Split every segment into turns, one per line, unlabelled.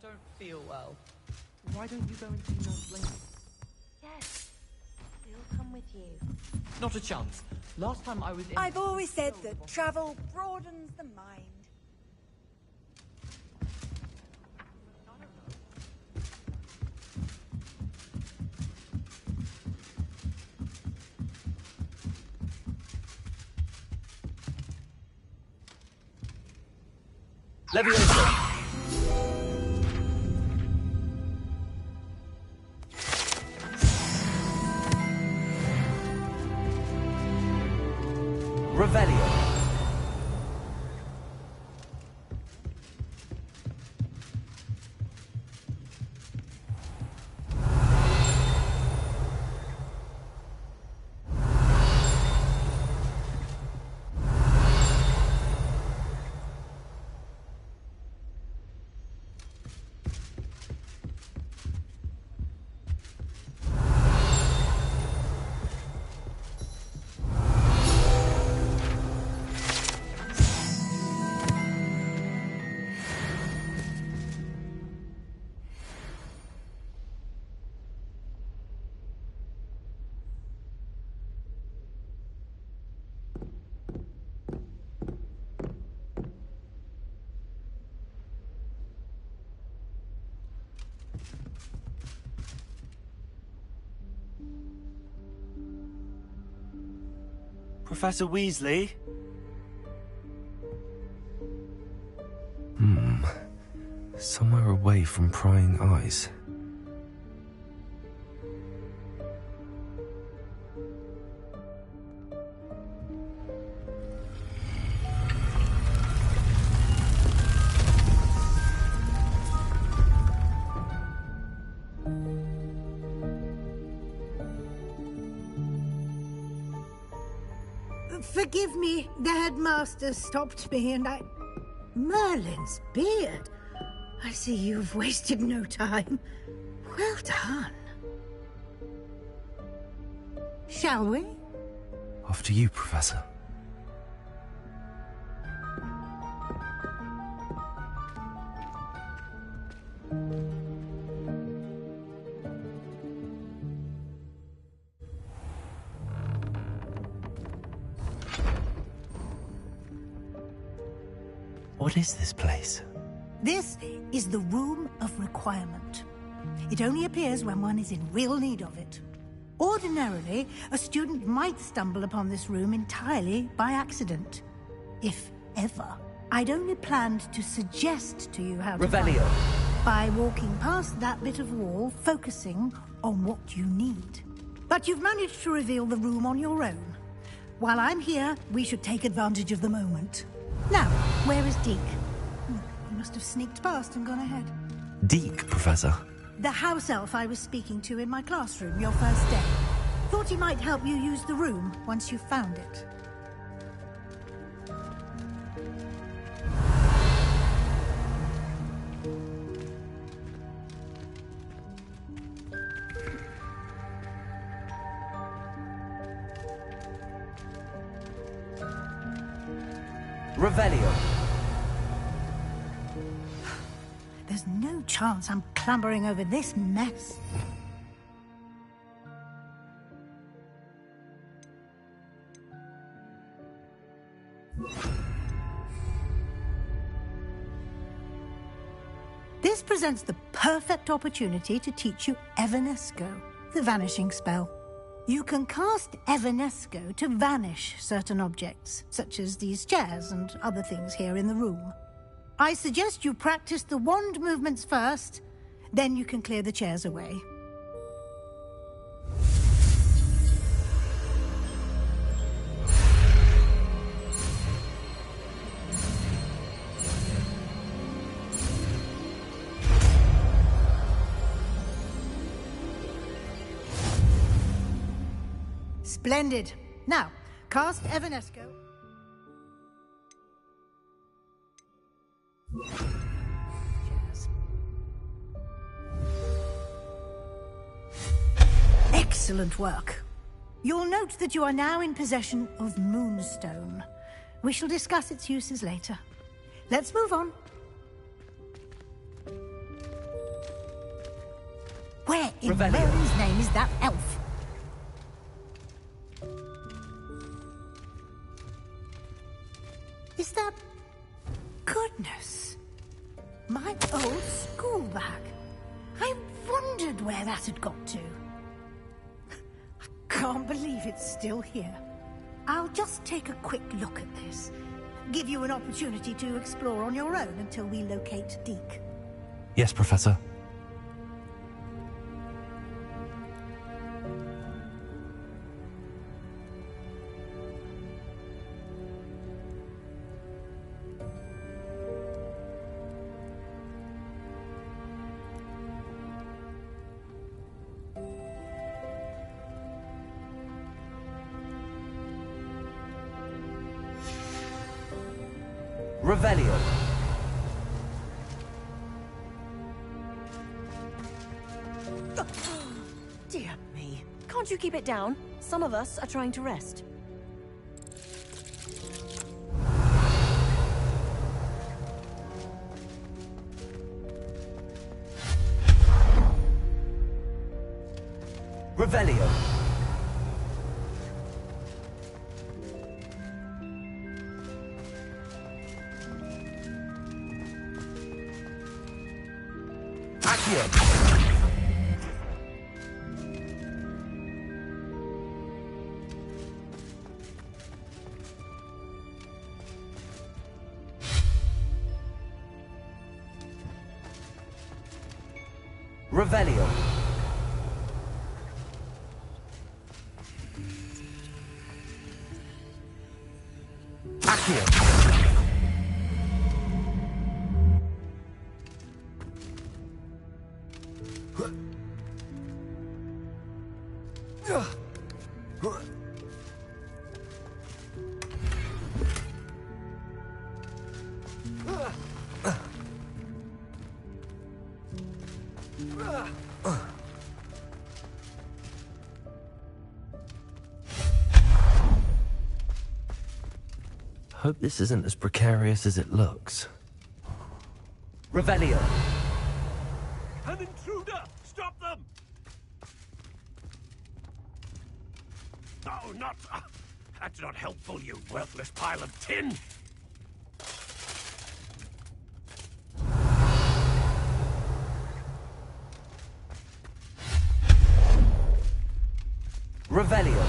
don't feel well. Why don't you go and see Nurse Lady?
Yes, we'll come with you.
Not a chance. Last time I was in...
I've always said that travel broadens the mind.
Leviosa! Revelio.
Professor Weasley?
Somewhere away from prying eyes.
Forgive me, the headmaster stopped me and I... Merlin's beard. I see you've wasted no time. Well done. Shall we?
After you, Professor. What is this place?
This is the Room of Requirement. It only appears when one is in real need of it. Ordinarily, a student might stumble upon this room entirely by accident. If ever. I'd only planned to suggest to you how to find
Revelio.
it by walking past that bit of wall, focusing on what you need. But you've managed to reveal the room on your own. While I'm here, we should take advantage of the moment. Now, where is Deke? He must have sneaked past and gone ahead.
Deke, Professor.
The house elf I was speaking to in my classroom your first day. Thought he might help you use the room once you found it.
Revelio.
There's no chance I'm clambering over this mess. This presents the perfect opportunity to teach you Evanesco, the vanishing spell. You can cast Evanesco to vanish certain objects, such as these chairs and other things here in the room. I suggest you practice the wand movements first, then you can clear the chairs away. Splendid. Now, cast Evanesco. Cheers. Excellent work. You'll note that you are now in possession of Moonstone. We shall discuss its uses later. Let's move on. Where in
Revelio.
Merlin's name is that elf? Is that... Goodness! My old school bag. I wondered where that had got to. I can't believe it's still here. I'll just take a quick look at this. Give you an opportunity to explore on your own until we locate Deke.
Yes, Professor.
Revelio.
Dear me. Can't you keep it down? Some of us are trying to rest.
Revelio. Accio. Revelio. Accio.
Hope this isn't as precarious as it looks.
Revelio.
An intruder! Stop them! Oh, not... that's not helpful, you worthless pile of tin!
Revelio.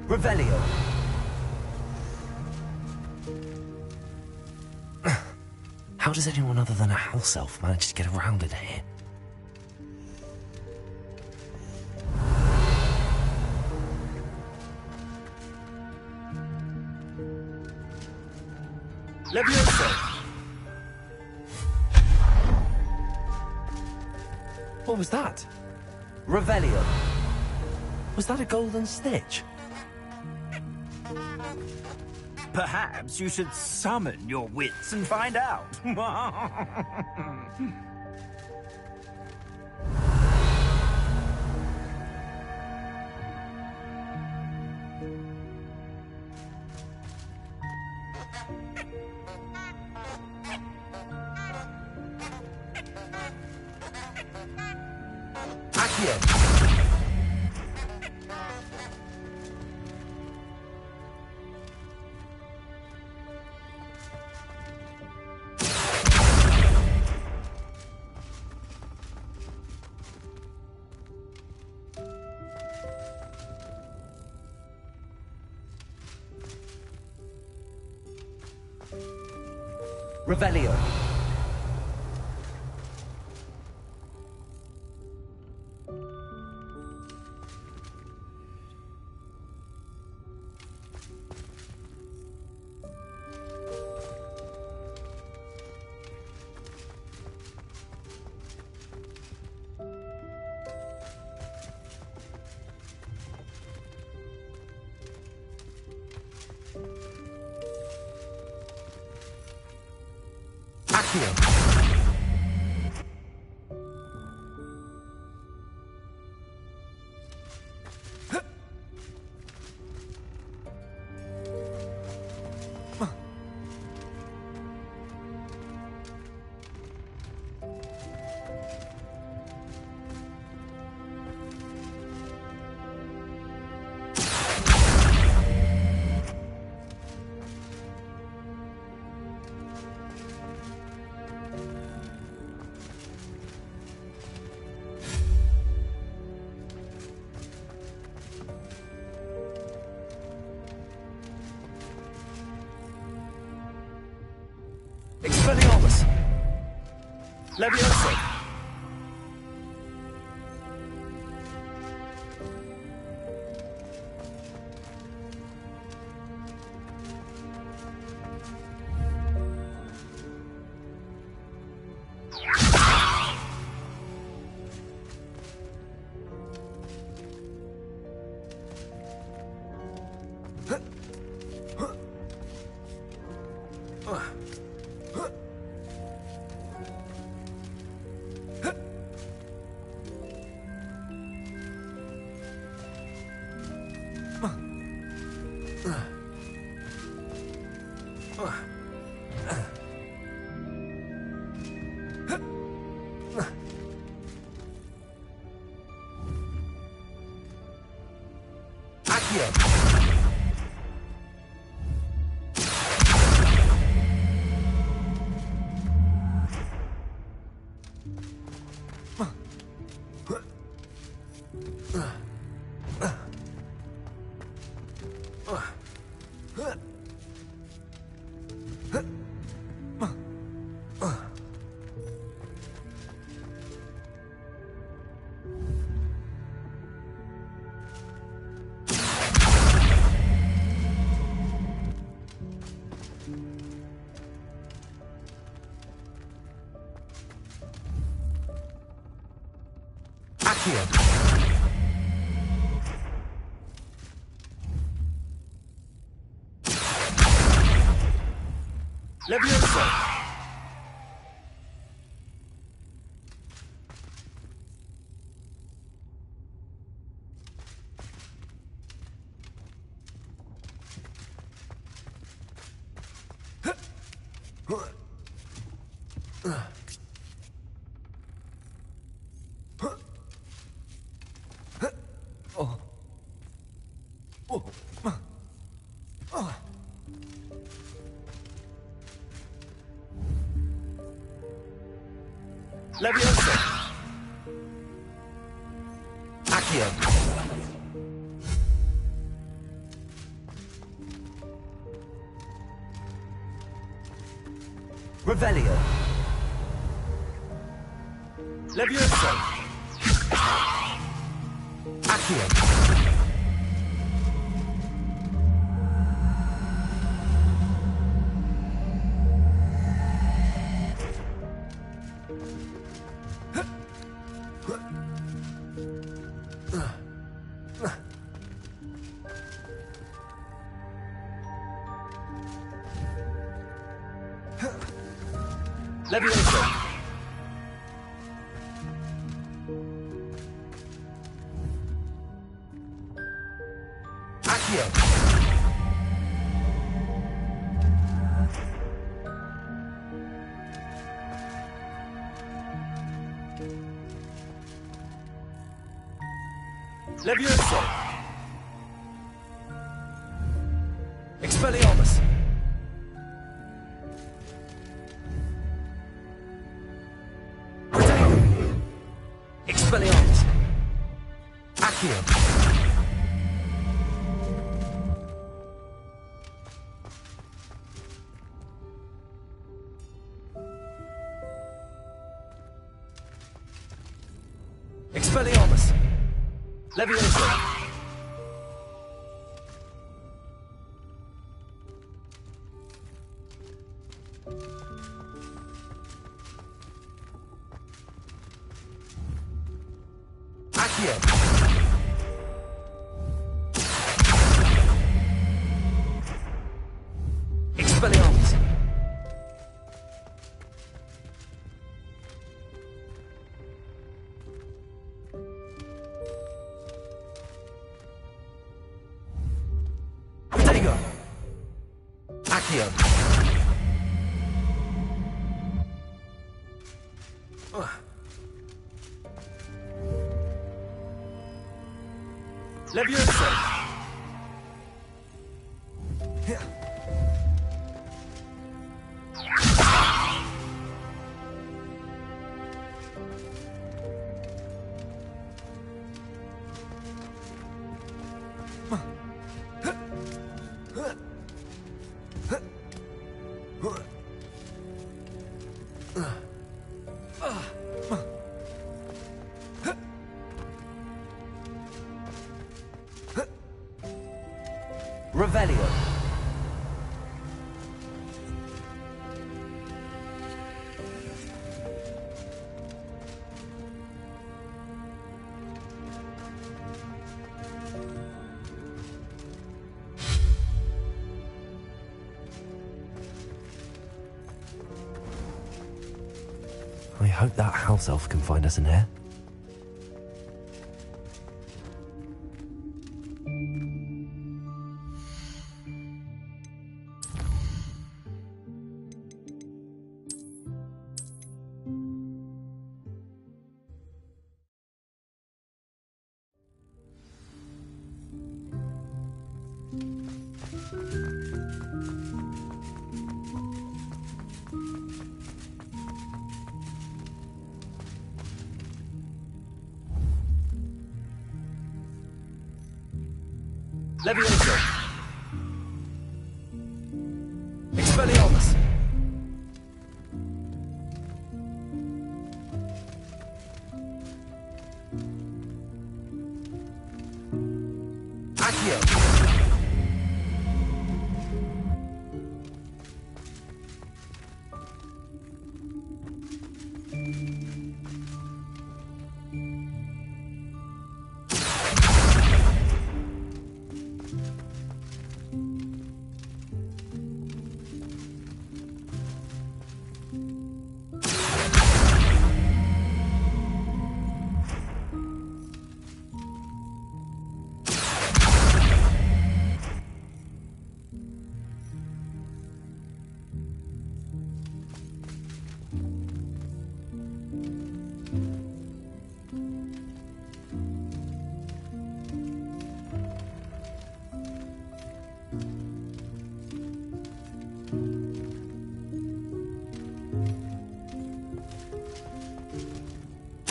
Revelio.
How does anyone other than a house elf manage to get around in here?
Levioso.
What was that?
Revelio.
Was that a golden snitch?
Perhaps you should summon your wits and find out.
Accio. Revelio. Accio. Expelliarmus! Levioso! Levioso! Levioso! Accio! Revelio! Levioso! Accio! Levioso! Accio! Levioso! Expelliarmus! Expelliarmus! Accio! Expelliarmus! Levioso! Accio! Expelliarmus! Accio. Levioso. Revelio.
I hope that house elf can find us in here.
Levioso. Expelliarmus. Accio.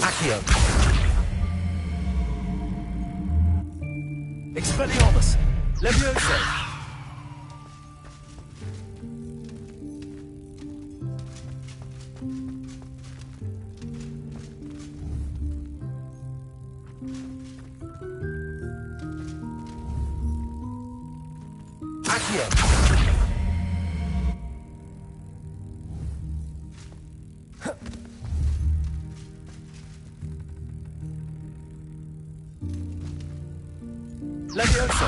Accio. Expelliarmus. Levioso. Accio. Levioso.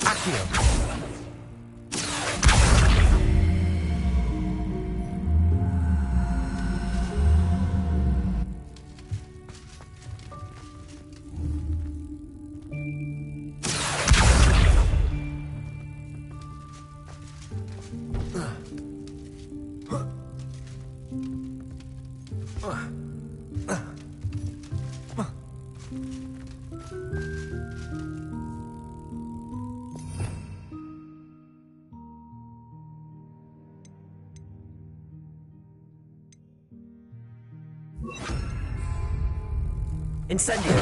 Accio. Incendio.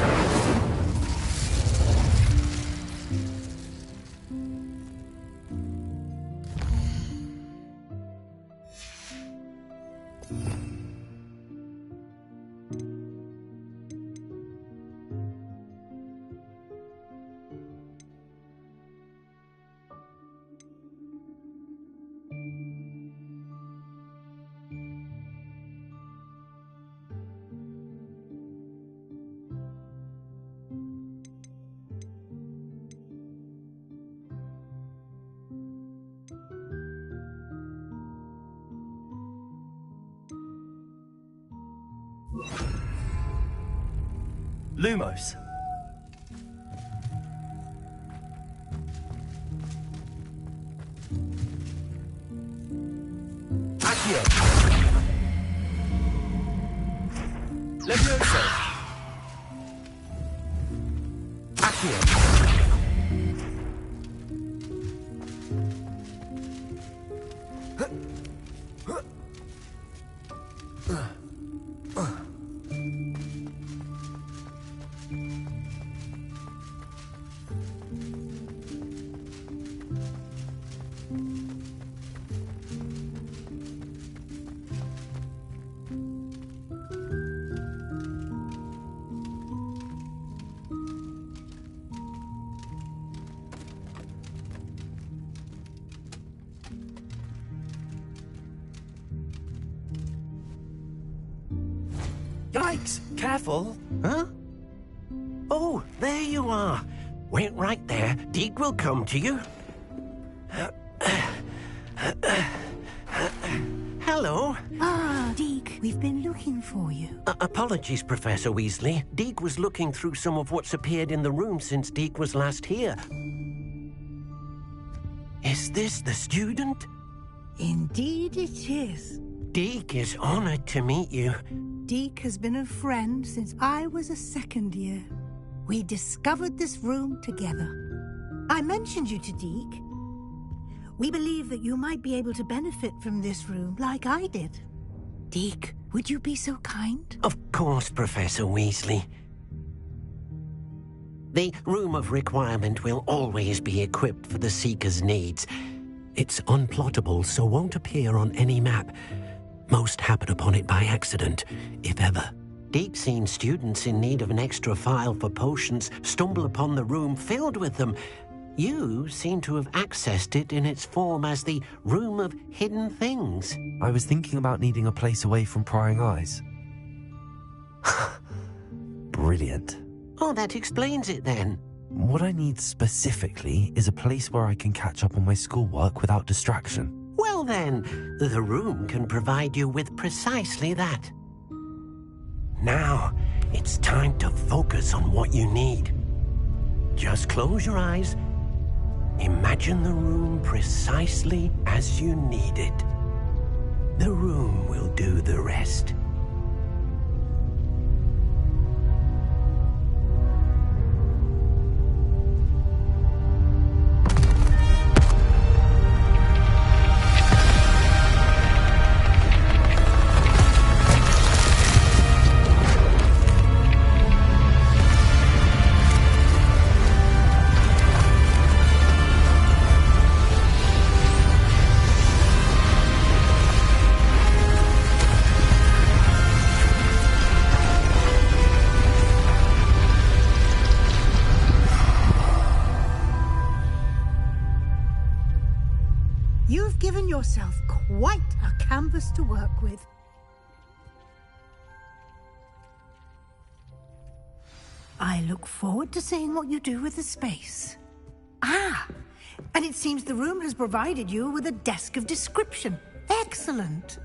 Lumos. Levioso! Accio!
Yikes! Careful! Huh? Oh, there you are. Wait right there. Deke will come to you. Hello.
Ah, Deke, we've been looking for you.
Apologies, Professor Weasley. Deke was looking through some of what's appeared in the room since Deke was last here. Is this the student?
Indeed it is.
Deke is honored to meet you.
Deke has been a friend since I was a second year. We discovered this room together. I mentioned you to Deke. We believe that you might be able to benefit from this room like I did. Deke, would you be so kind?
Of course, Professor Weasley. The Room of Requirement will always be equipped for the Seeker's needs. It's unplottable, so won't appear on any map. Most happen upon it by accident, if ever. Deep-seen students in need of an extra file for potions stumble upon the room filled with them. You seem to have accessed it in its form as the Room of Hidden Things.
I was thinking about needing a place away from prying eyes. Brilliant.
Oh, that explains it then.
What I need specifically is a place where I can catch up on my schoolwork without distraction.
Well then, the room can provide you with precisely that. Now, it's time to focus on what you need. Just close your eyes. Imagine the room precisely as you need it. The room will do the rest.
You've given yourself quite a canvas to work with. I look forward to seeing what you do with the space. Ah, and it seems the room has provided you with a desk of description. Excellent.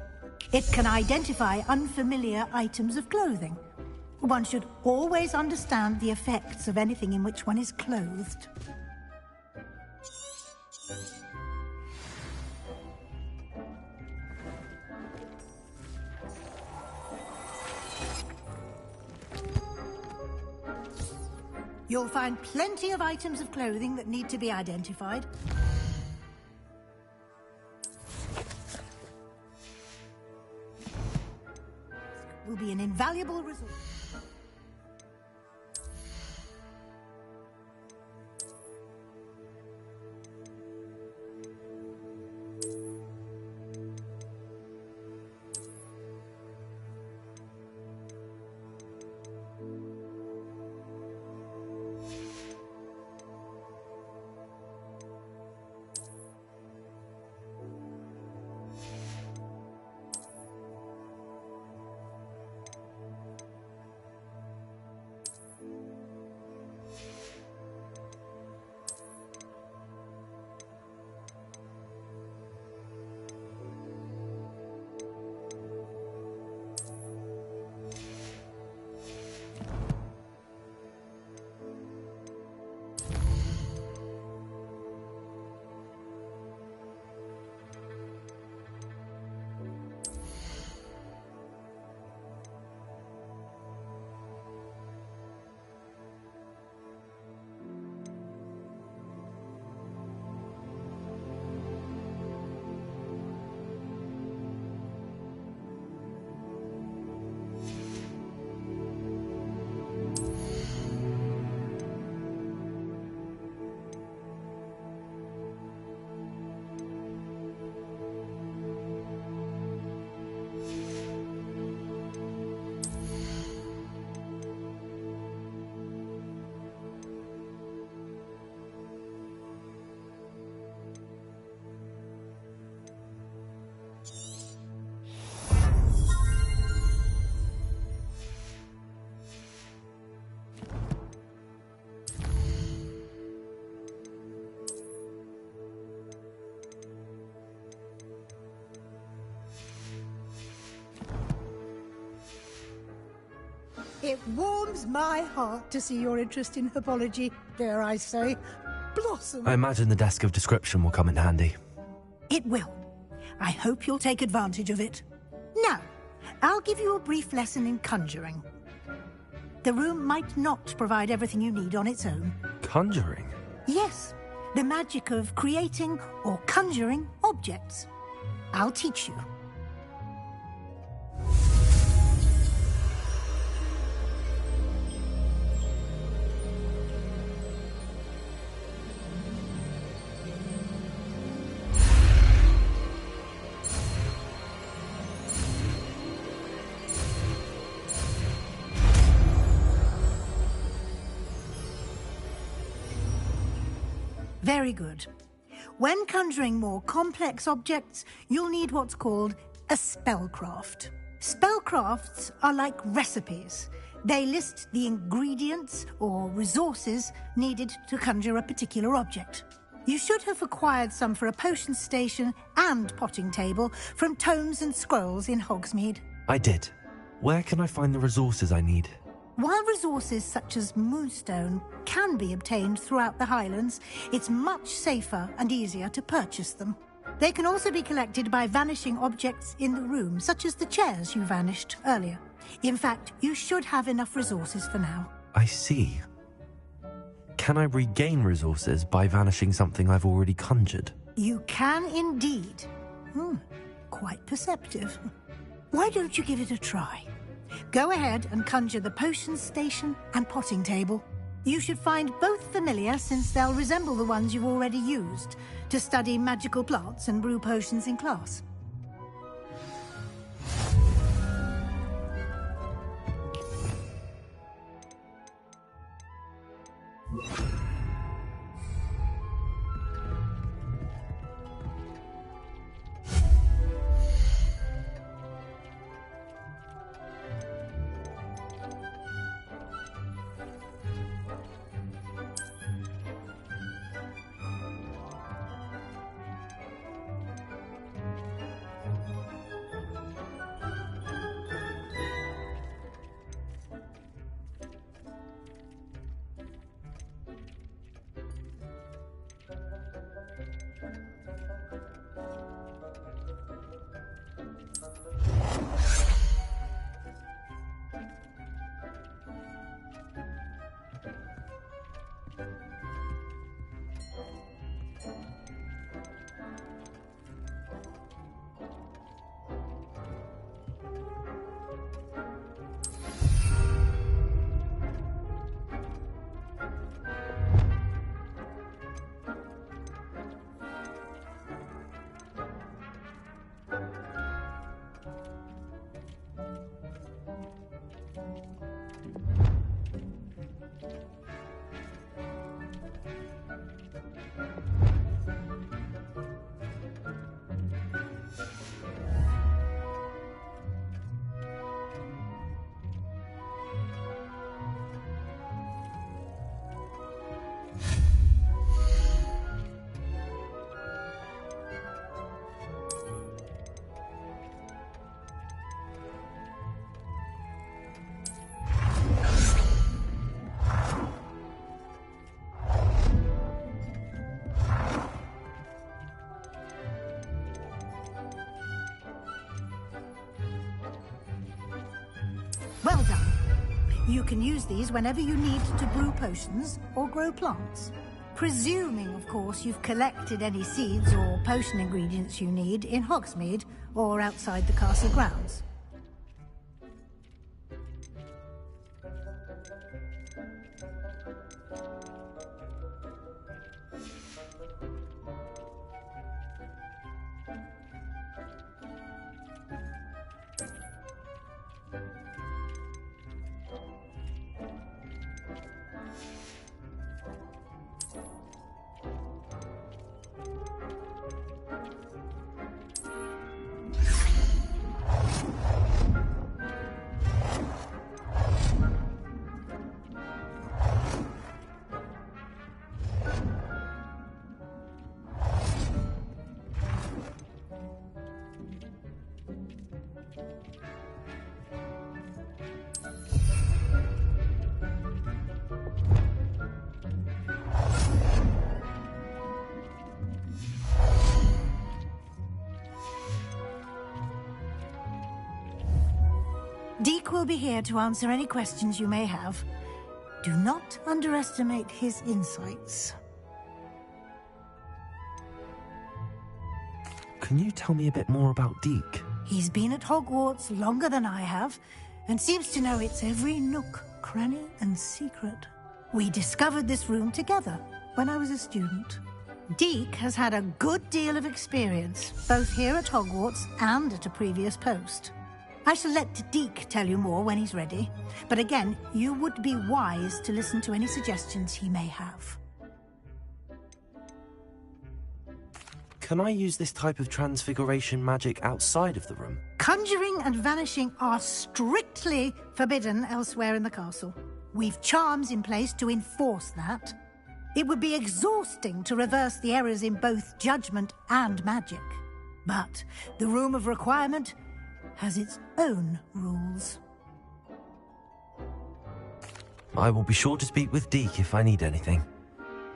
It can identify unfamiliar items of clothing. One should always understand the effects of anything in which one is clothed. You'll find plenty of items of clothing that need to be identified. Will be an invaluable resource. It warms my heart to see your interest in herbology, dare I say, blossom.
I imagine the desk of description will come in handy.
It will. I hope you'll take advantage of it. Now, I'll give you a brief lesson in conjuring. The room might not provide everything you need on its own.
Conjuring?
Yes, the magic of creating or conjuring objects. I'll teach you. Very good. When conjuring more complex objects, you'll need what's called a spellcraft. Spellcrafts are like recipes. They list the ingredients or resources needed to conjure a particular object. You should have acquired some for a potion station and potting table from tomes and scrolls in Hogsmeade.
I did. Where can I find the resources I need?
While resources such as moonstone can be obtained throughout the Highlands, it's much safer and easier to purchase them. They can also be collected by vanishing objects in the room, such as the chairs you vanished earlier. In fact, you should have enough resources for now.
I see. Can I regain resources by vanishing something I've already conjured?
You can indeed. Quite perceptive. Why don't you give it a try? Go ahead and conjure the potion station and potting table. You should find both familiar, since they'll resemble the ones you've already used to study magical plants and brew potions in class. Well done. You can use these whenever you need to brew potions or grow plants. Presuming, of course, you've collected any seeds or potion ingredients you need in Hogsmeade or outside the castle grounds. will be here to answer any questions you may have. Do not underestimate his insights.
Can you tell me a bit more about Deke?
He's been at Hogwarts longer than I have, and seems to know its every nook, cranny, and secret. We discovered this room together when I was a student. Deke has had a good deal of experience, both here at Hogwarts and at a previous post. I shall let Deke tell you more when he's ready, but again, you would be wise to listen to any suggestions he may have.
Can I use this type of transfiguration magic outside of the room?
Conjuring and vanishing are strictly forbidden elsewhere in the castle. We've charms in place to enforce that. It would be exhausting to reverse the errors in both judgment and magic. But the Room of Requirement has its own rules.
I will be sure to speak with Deke if I need anything.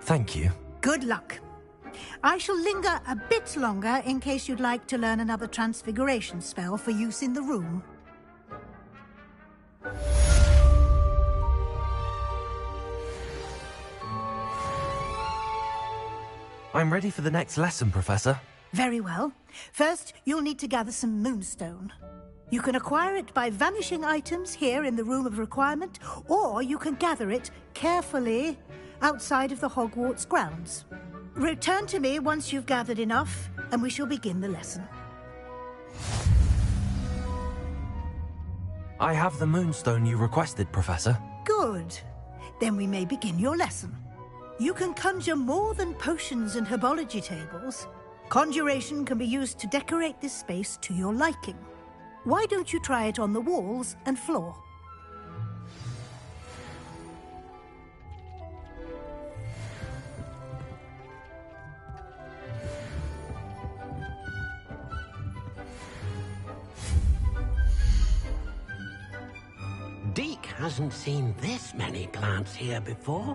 Thank you.
Good luck. I shall linger a bit longer in case you'd like to learn another transfiguration spell for use in the room.
I'm ready for the next lesson, Professor.
Very well. First, you'll need to gather some moonstone. You can acquire it by vanishing items here in the Room of Requirement, or you can gather it carefully outside of the Hogwarts grounds. Return to me once you've gathered enough, and we shall begin the lesson.
I have the moonstone you requested, Professor.
Good. Then we may begin your lesson. You can conjure more than potions and herbology tables. Conjuration can be used to decorate this space to your liking. Why don't you try it on the walls and floor?
Deke hasn't seen this many plants here before.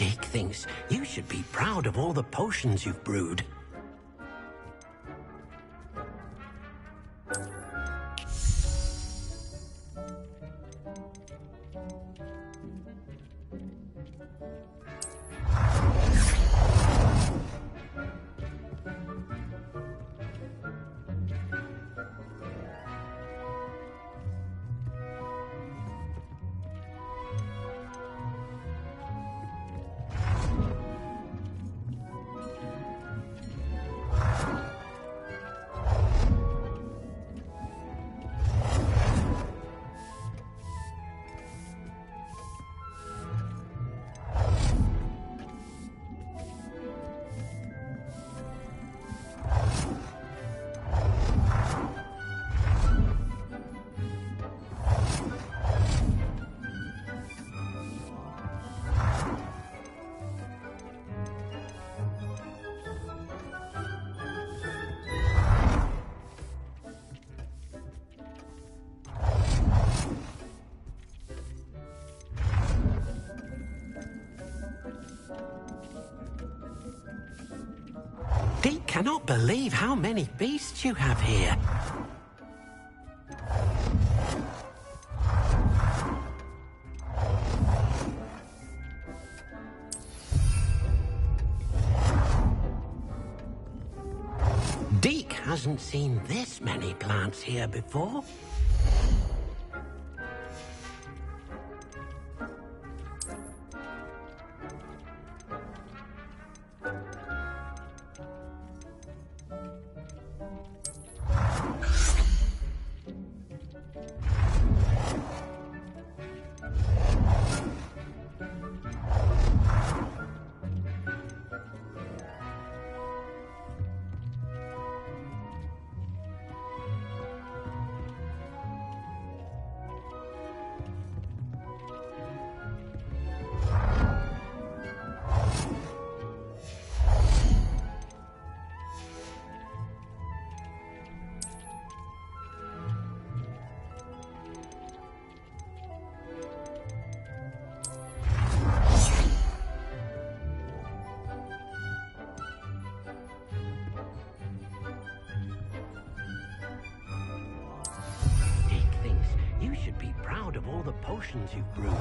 Deke thinks you should be proud of all the potions you've brewed. Deke cannot believe how many beasts you have here. Deke hasn't seen this many plants here before. proud of all the potions you've brewed.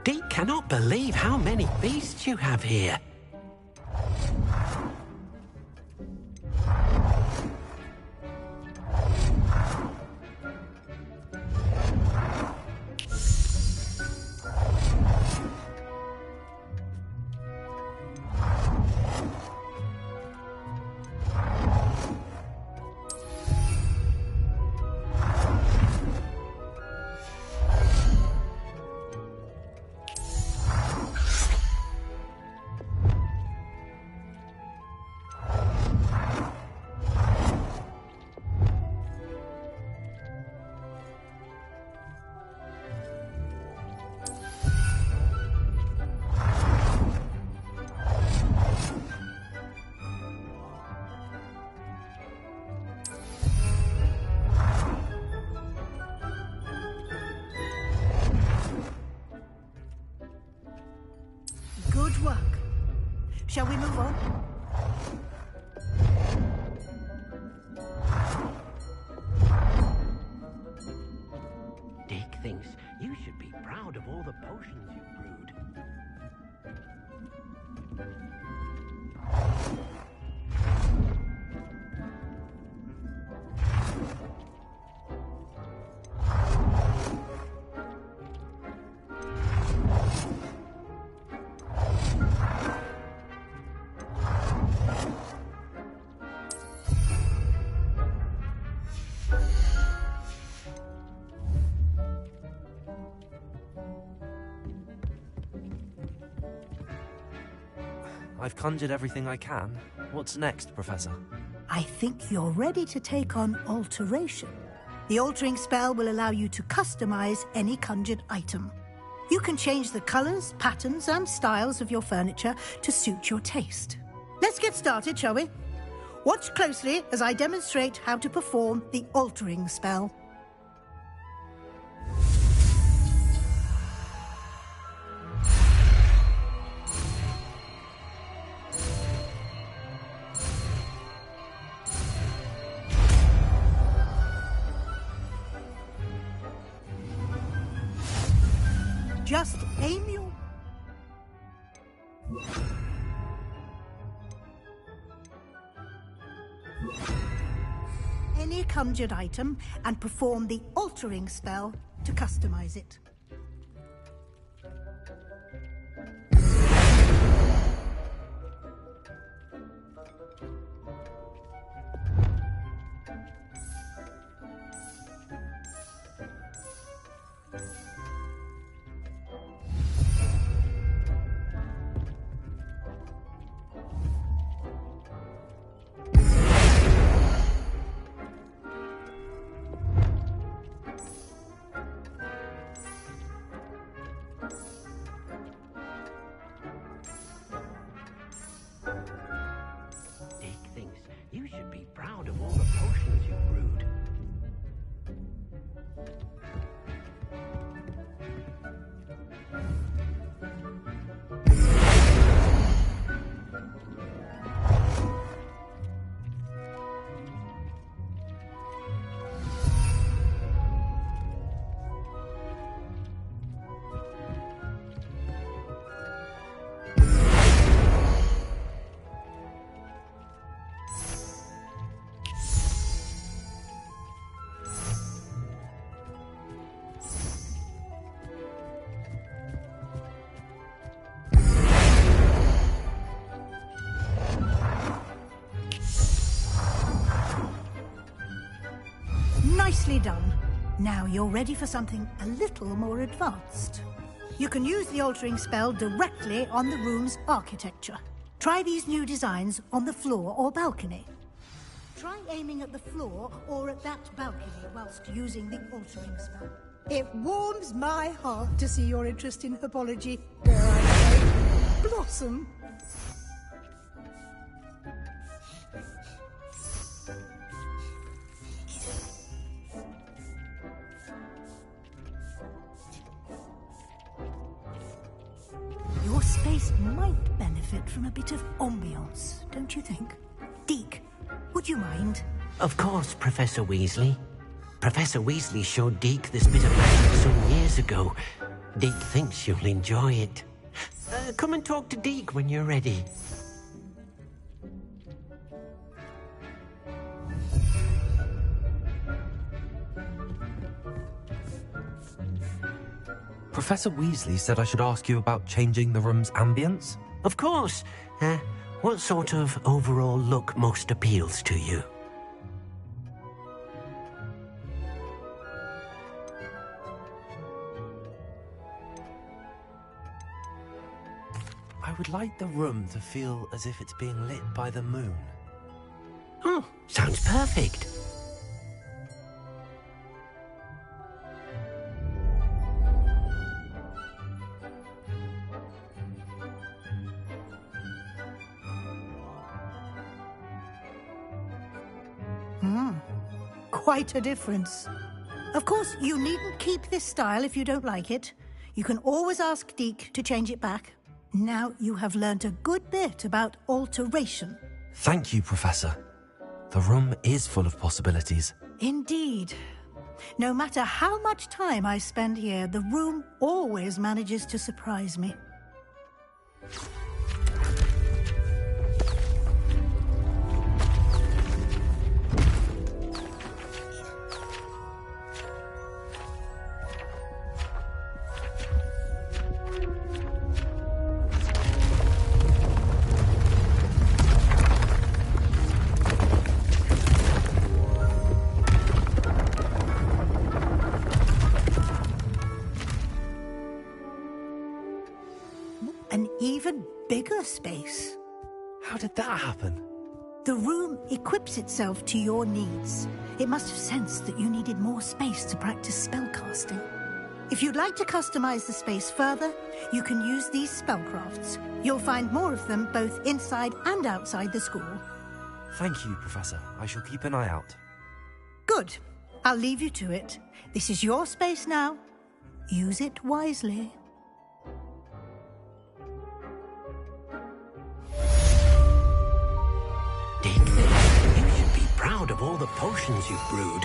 Deke cannot believe how many beasts you have here.
Good work. Shall we move on?
Deke thinks you should be proud of all the potions you've brewed.
I've conjured everything I can. What's next, Professor?
I think you're ready to take on alteration. The altering spell will allow you to customize any conjured item. You can change the colors, patterns, and styles of your furniture to suit your taste. Let's get started, shall we? Watch closely as I demonstrate how to perform the altering spell. Just aim your... any conjured item and perform the altering spell to customize it. Nicely done. Now you're ready for something a little more advanced. You can use the altering spell directly on the room's architecture. Try these new designs on the floor or balcony. Try aiming at the floor or at that balcony whilst using the altering spell. It warms my heart to see your interest in herbology, dare I say, blossom. Your space might benefit from a bit of ambiance, don't you think? Deke, would you mind?
Of course, Professor Weasley. Professor Weasley showed Deke this bit of magic some years ago. Deke thinks you'll enjoy it. Come and talk to Deke when you're ready.
Professor Weasley said I should ask you about changing the room's ambience.
Of course. What sort of overall look most appeals to you?
I would like the room to feel as if it's being lit by the moon.
Oh, sounds perfect.
Quite a difference. Of course, you needn't keep this style if you don't like it. You can always ask Deke to change it back. Now you have learnt a good bit about alteration.
Thank you, Professor. The room is full of possibilities.
Indeed. No matter how much time I spend here, the room always manages to surprise me. An even bigger space.
How did that happen?
The room equips itself to your needs. It must have sensed that you needed more space to practice spellcasting. If you'd like to customize the space further, you can use these spellcrafts. You'll find more of them both inside and outside the school.
Thank you, Professor. I shall keep an eye out.
Good. I'll leave you to it. This is your space now. Use it wisely.
Dick, you should be proud of all the potions you've brewed.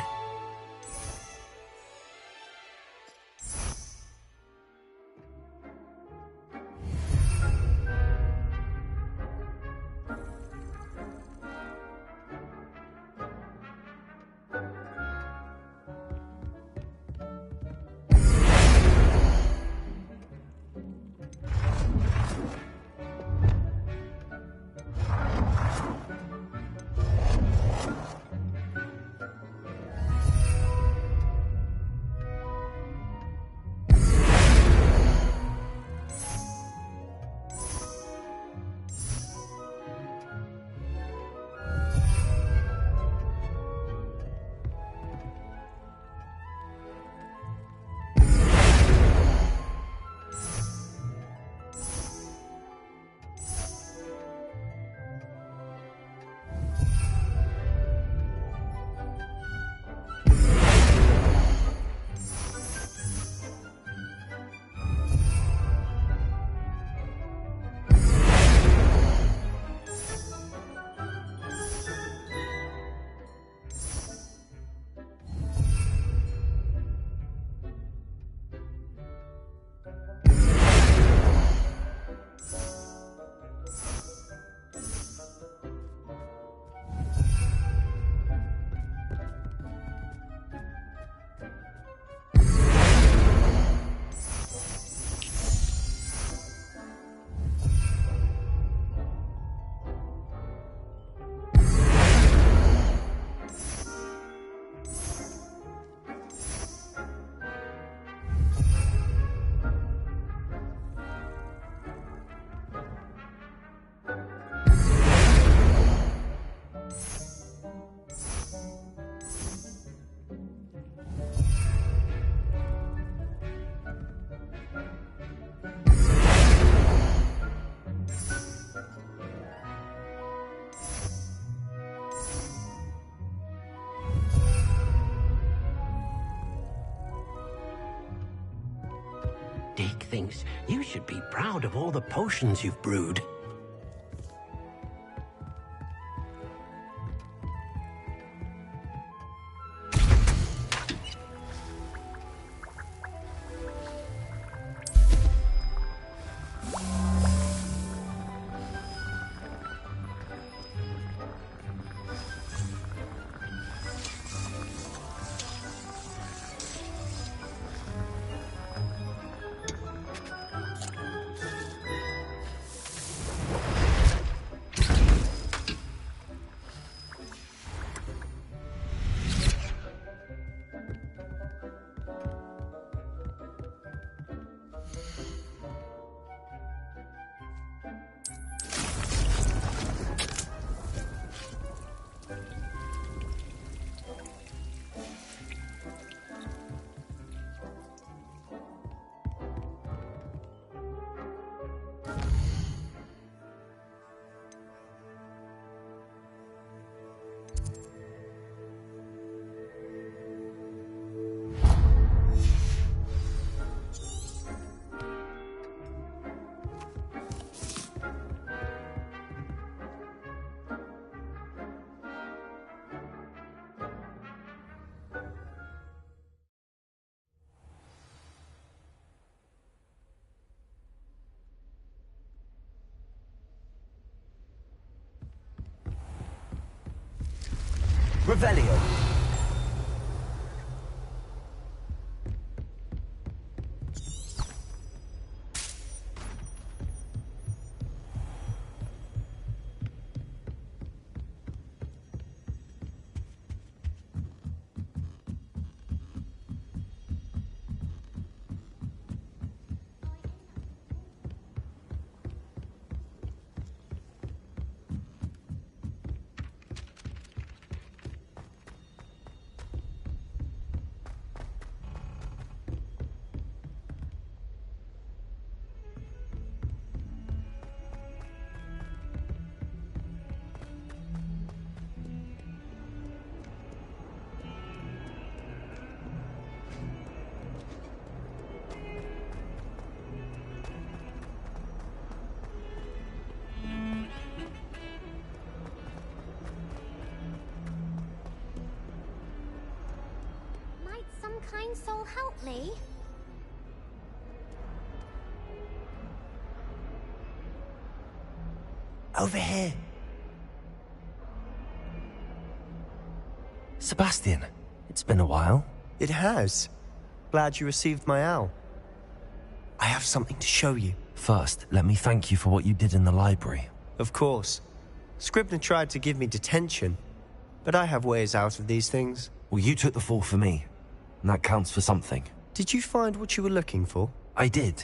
big things. You should be proud of all the potions you've brewed.
Revelio.
Might some kind soul help me?
Over here.
Sebastian, it's been a while.
It has. Glad you received my owl. I have something to show you.
First, let me thank you for what you did in the library.
Of course. Scribner tried to give me detention, but I have ways out of these things.
Well, you took the fall for me, and that counts for something.
Did you find what you were looking for?
I did,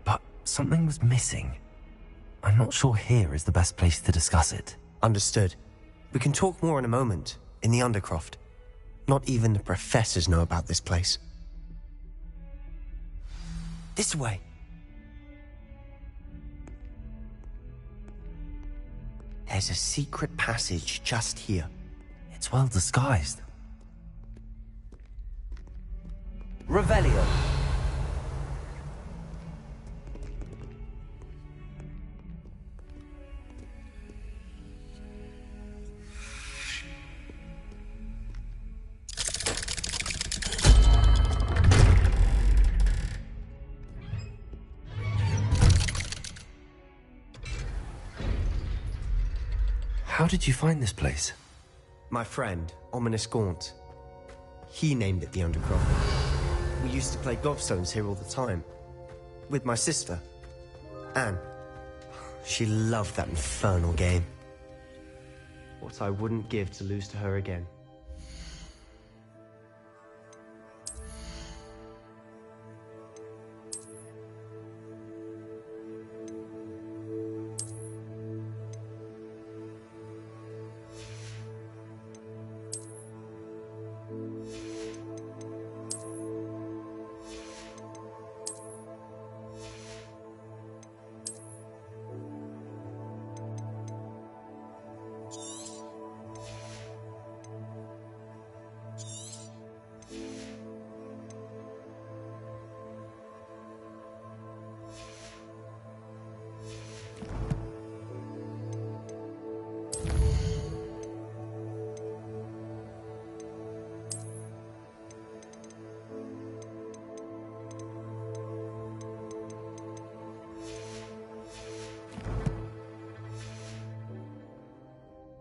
but something was missing. I'm not sure here is the best place to discuss it.
Understood. We can talk more in a moment, in the Undercroft. Not even the professors know about this place. This way. There's a secret passage just here.
It's well disguised.
Revelio.
How did you find this place?
My friend, Ominous Gaunt. He named it the Undercroft. We used to play gobstones here all the time. With my sister, Anne. She loved that infernal game. What I wouldn't give to lose to her again.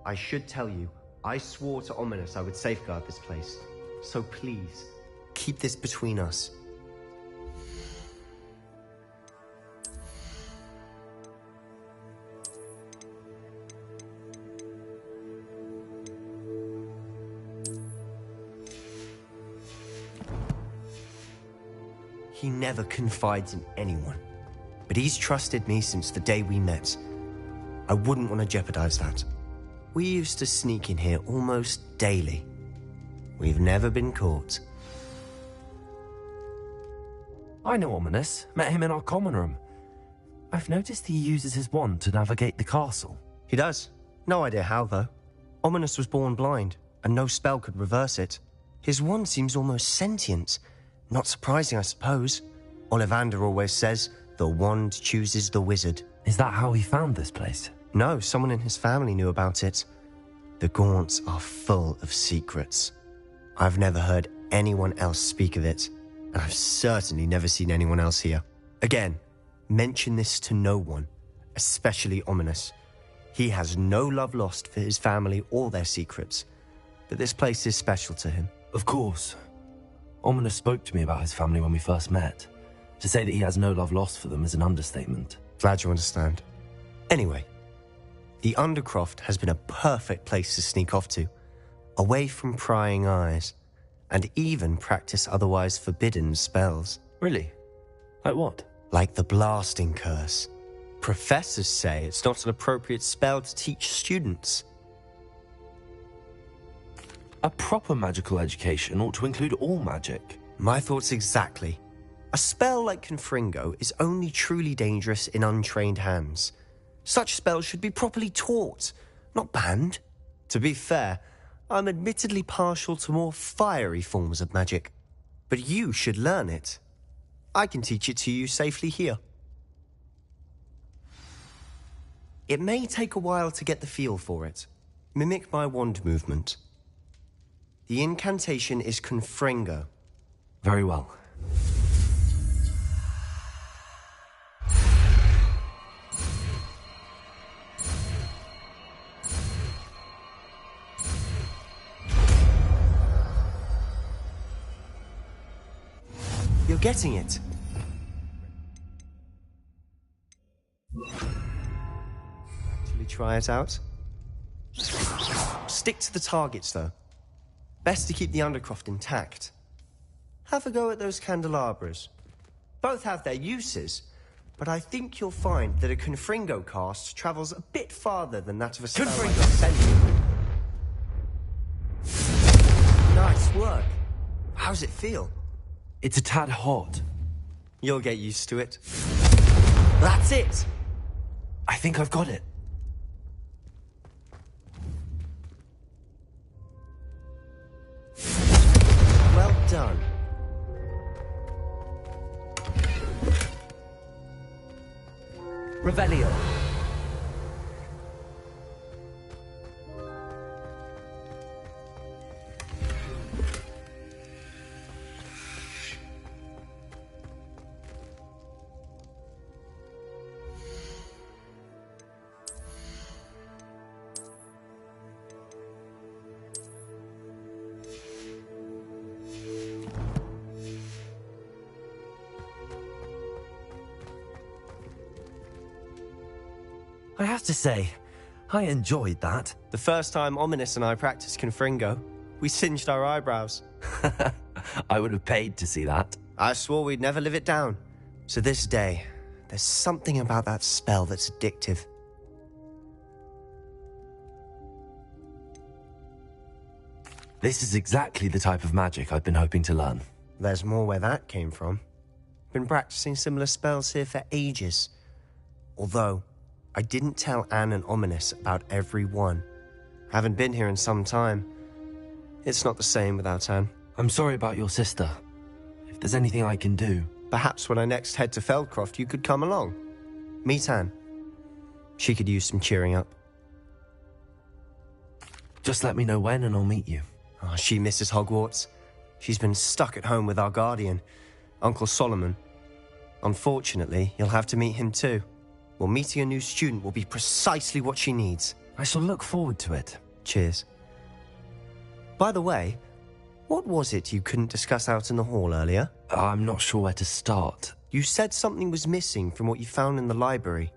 I should tell you, I swore to Ominous I would safeguard this place. So please, keep this between us. He never confides in anyone, but he's trusted me since the day we met. I wouldn't want to jeopardize that. We used to sneak in here almost daily. We've never been caught.
I know Ominous. Met him in our common room. I've noticed he uses his wand to navigate the castle.
He does. No idea how, though. Ominous was born blind, and no spell could reverse it. His wand seems almost sentient. Not surprising, I suppose. Ollivander always says, the wand chooses the wizard.
Is that how he found this place?
No, someone in his family knew about it. The Gaunts are full of secrets. I've never heard anyone else speak of it, and I've certainly never seen anyone else here. Again, mention this to no one, especially Ominous. He has no love lost for his family or their secrets, but this place is special to him.
Of course. Ominous spoke to me about his family when we first met. To say that he has no love lost for them is an understatement.
Glad you understand. Anyway, the Undercroft has been a perfect place to sneak off to, away from prying eyes, and even practice otherwise forbidden spells.
Really? Like what?
Like the blasting curse. Professors say it's not an appropriate spell to teach students.
A proper magical education ought to include all magic.
My thoughts exactly. A spell like Confringo is only truly dangerous in untrained hands. Such spells should be properly taught, not banned. To be fair, I'm admittedly partial to more fiery forms of magic. But you should learn it. I can teach it to you safely here. It may take a while to get the feel for it. Mimic my wand movement. The incantation is Confringo.
Very well.
You're getting it. Actually try it out. Stick to the targets, though. Best to keep the Undercroft intact. Have a go at those candelabras. Both have their uses, but I think you'll find that a Confringo cast travels a bit farther than that of a spell like Ascension. Nice work. How's it feel?
It's a tad hot.
You'll get used to it. That's it!
I think I've got it.
Well done.
Revelio.
I have to say, I enjoyed that.
The first time Ominous and I practiced Confringo, we singed our eyebrows.
I would have paid to see that.
I swore we'd never live it down. To this day, there's something about that spell that's addictive.
This is exactly the type of magic I've been hoping to learn.
There's more where that came from. Been practicing similar spells here for ages. Although, I didn't tell Anne and Ominous about every one. Haven't been here in some time. It's not the same without Anne.
I'm sorry about your sister. If there's anything I can do...
Perhaps when I next head to Feldcroft, you could come along. Meet Anne. She could use some cheering up.
Just let me know when and I'll meet you.
Oh, she misses Hogwarts. She's been stuck at home with our guardian, Uncle Solomon. Unfortunately, you'll have to meet him too. Well, meeting a new student will be precisely what she needs.
I shall look forward to it.
Cheers. By the way, what was it you couldn't discuss out in the hall earlier?
I'm not sure where to start.
You said something was missing from what you found in the library.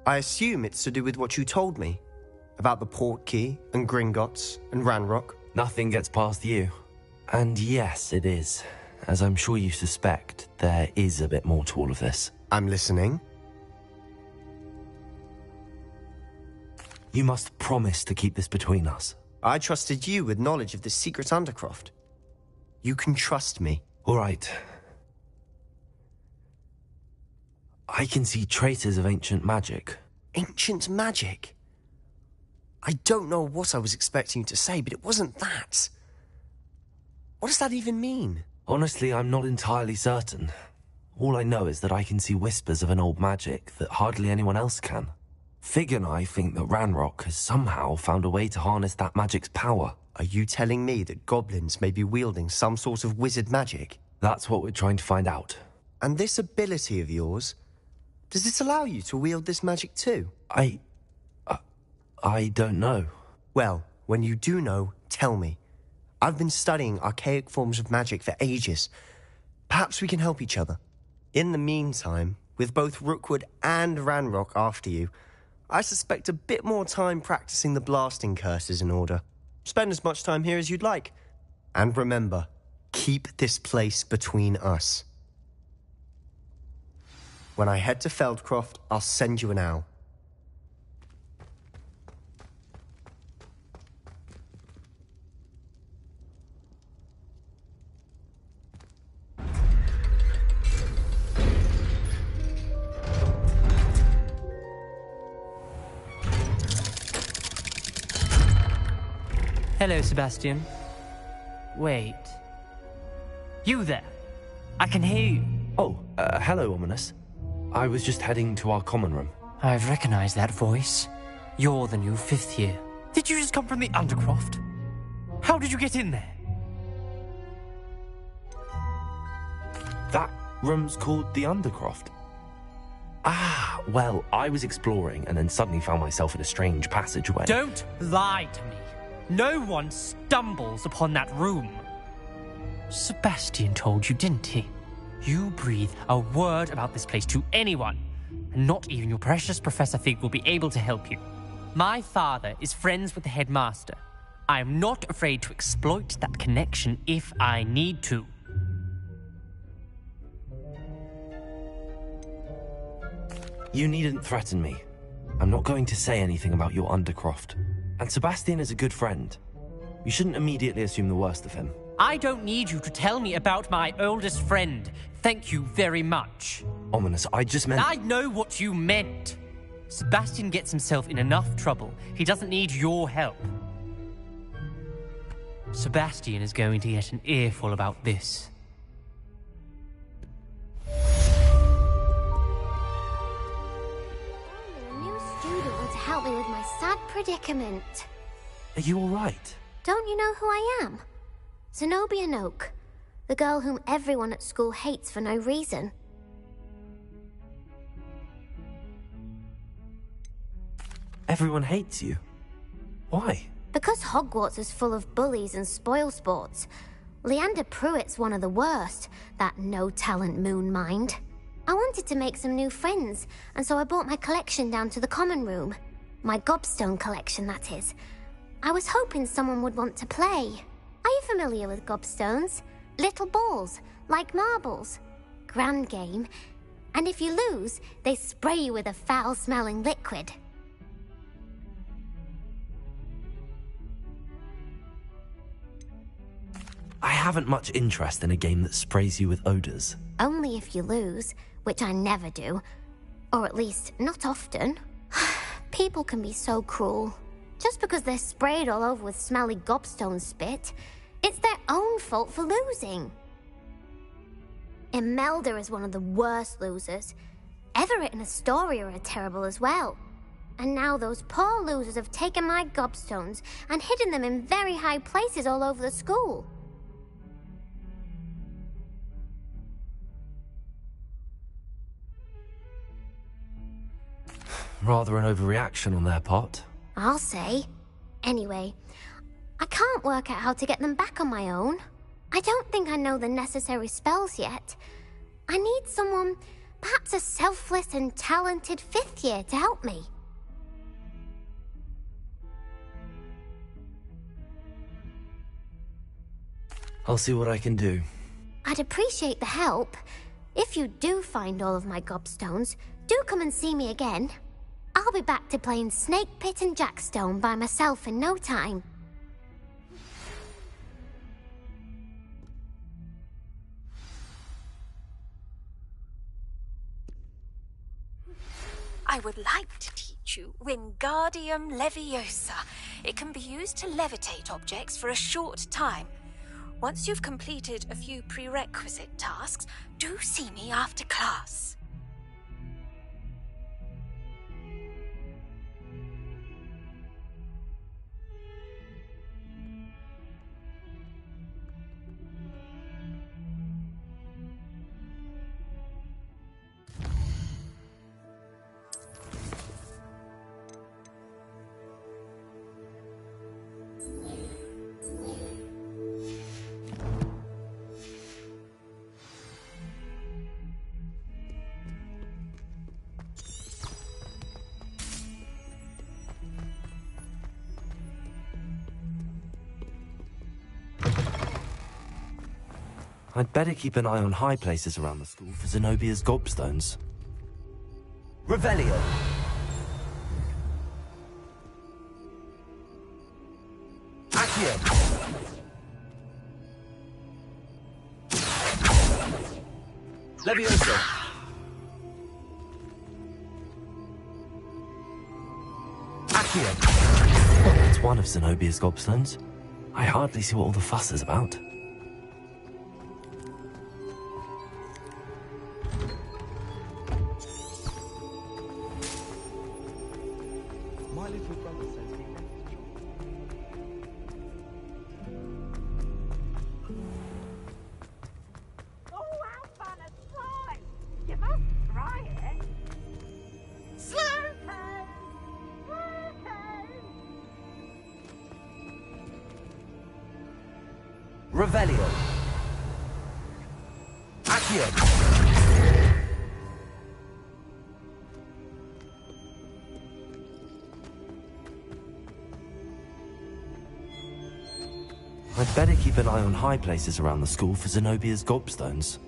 I assume it's to do with what you told me. About the port key, and Gringotts, and Ranrock.
Nothing gets past you. And yes, it is. As I'm sure you suspect, there is a bit more to all of this.
I'm listening.
You must promise to keep this between us.
I trusted you with knowledge of the secret Undercroft. You can trust me.
All right. I can see traces of ancient magic.
Ancient magic? I don't know what I was expecting you to say, but it wasn't that. What does that even mean?
Honestly, I'm not entirely certain. All I know is that I can see whispers of an old magic that hardly anyone else can. Fig and I think that Ranrock has somehow found a way to harness that magic's power.
Are you telling me that goblins may be wielding some sort of wizard magic?
That's what we're trying to find out.
And this ability of yours, does it allow you to wield this magic too?
I don't know.
Well, when you do know, tell me. I've been studying archaic forms of magic for ages. Perhaps we can help each other. In the meantime, with both Rookwood and Ranrock after you, I suspect a bit more time practicing the blasting curse is in order. Spend as much time here as you'd like. And remember, keep this place between us. When I head to Feldcroft, I'll send you an owl.
Hello, Sebastian. Wait. You there? I can hear you.
Oh, hello, Ominous. I was just heading to our common room.
I've recognized that voice. You're the new 5th year. Did you just come from the Undercroft? How did you get in there?
That room's called the Undercroft. Ah, well, I was exploring and then suddenly found myself in a strange passageway.
Don't lie to me. No one stumbles upon that room. Sebastian told you, didn't he? You breathe a word about this place to anyone, and not even your precious Professor Fig will be able to help you. My father is friends with the headmaster. I am not afraid to exploit that connection if I need to.
You needn't threaten me. I'm not going to say anything about your Undercroft. And Sebastian is a good friend. You shouldn't immediately assume the worst of him.
I don't need you to tell me about my oldest friend. Thank you very much.
Ominous, I just meant...
I know what you meant. Sebastian gets himself in enough trouble. He doesn't need your help. Sebastian is going to get an earful about this.
Help me with my sad predicament.
Are you all right?
Don't you know who I am? Zenobia Noak, the girl whom everyone at school hates for no reason.
Everyone hates you. Why?
Because Hogwarts is full of bullies and spoilsports. Leander Pruitt's one of the worst, that no-talent moon mind. I wanted to make some new friends, and so I brought my collection down to the common room. My gobstone collection, that is. I was hoping someone would want to play. Are you familiar with gobstones? Little balls, like marbles. Grand game. And if you lose, they spray you with a foul-smelling liquid.
I haven't much interest in a game that sprays you with odors.
Only if you lose, which I never do. Or at least, not often. People can be so cruel. Just because they're sprayed all over with smelly gobstone spit, it's their own fault for losing. Imelda is one of the worst losers. Everett and Astoria are terrible as well. And now those poor losers have taken my gobstones and hidden them in very high places all over the school.
Rather an overreaction on their part.
I'll say. Anyway, I can't work out how to get them back on my own. I don't think I know the necessary spells yet. I need someone, perhaps a selfless and talented 5th year to help me.
I'll see what I can do.
I'd appreciate the help. If you do find all of my gobstones, do come and see me again. I'll be back to playing Snake Pit and Jackstone by myself in no time.
I would like to teach you Wingardium Leviosa. It can be used to levitate objects for a short time. Once you've completed a few prerequisite tasks, do see me after class.
I'd better keep an eye on high places around the school for Zenobia's gobstones.
Revelio. Accio. Levioso. Accio.
Well, that's one of Zenobia's gobstones. I hardly see what all the fuss is about.
Revelio. Accio.
I'd better keep an eye on high places around the school for Zenobia's gobstones.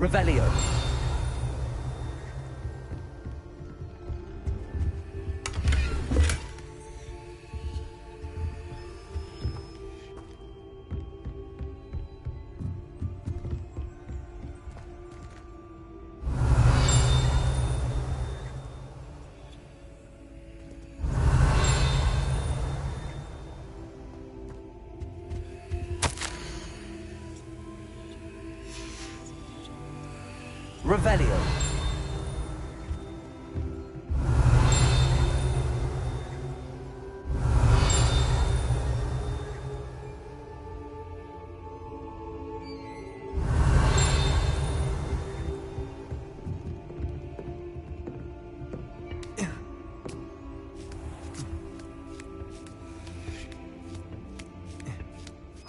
Revelio. Revelio.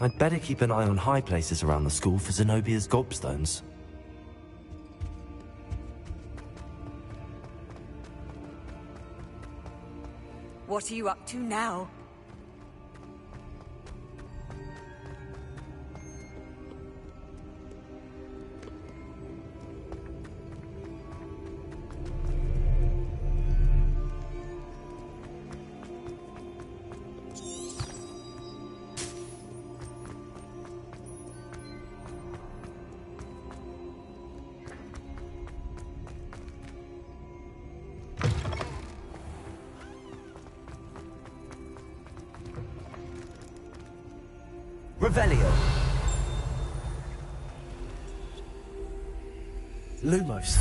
I'd better keep an eye on high places around the school for Zenobia's gobstones.
What are you up to now?
Revelio.
Lumos.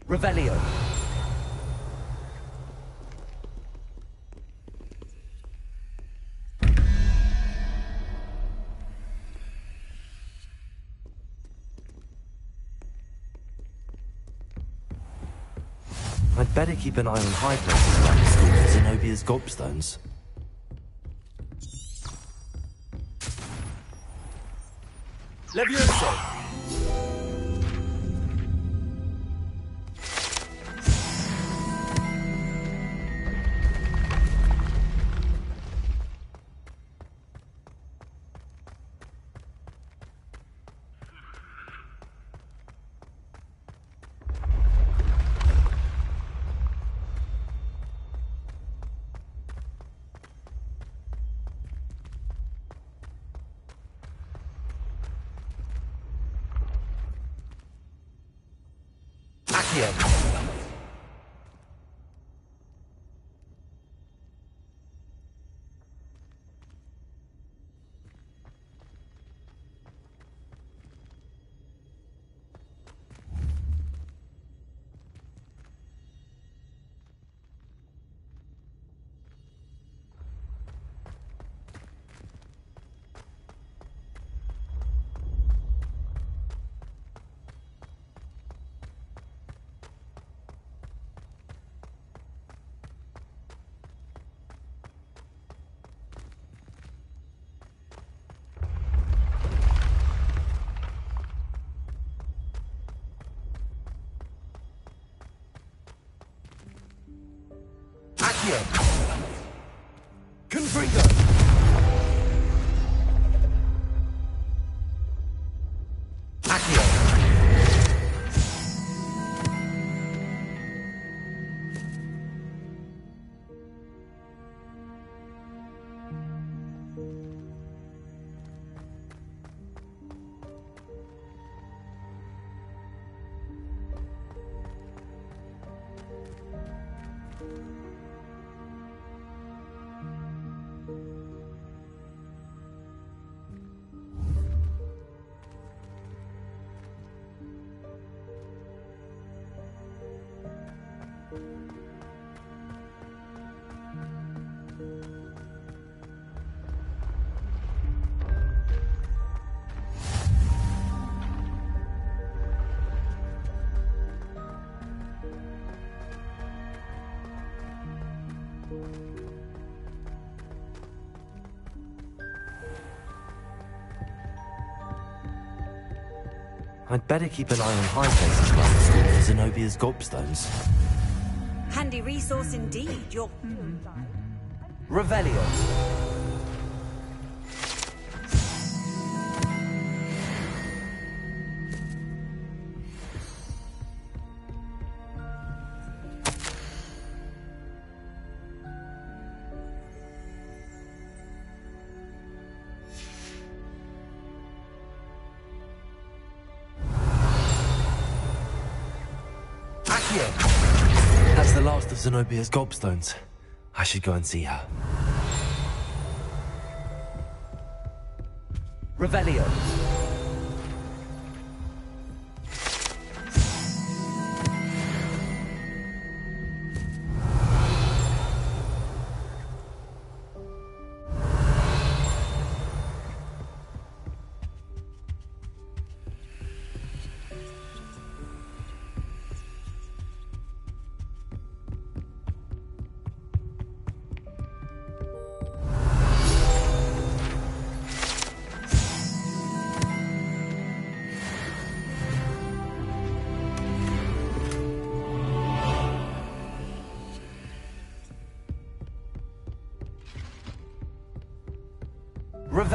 Revelio.
I'd better keep an eye on high places around the school for Zenobia's gobstones.
Levioso. Accio. Confringo. Accio.
I'd better keep an eye on high places around the school for Zenobia's gobstones.
Handy resource indeed, your...
Revelio.
That's the last of Zenobia's gobstones. I should go and see her.
Revelio.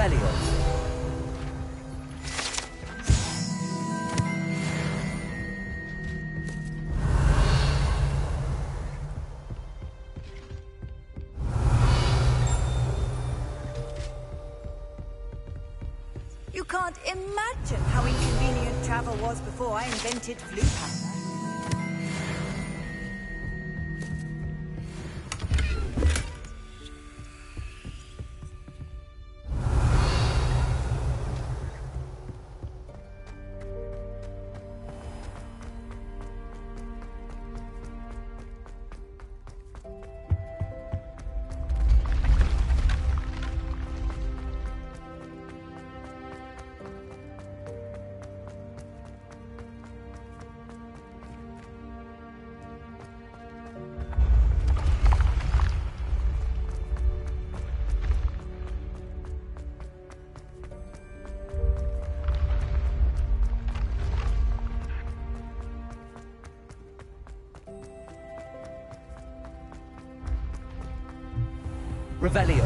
Revelio.
You can't imagine how inconvenient travel was before I invented blue powder.
Revelio.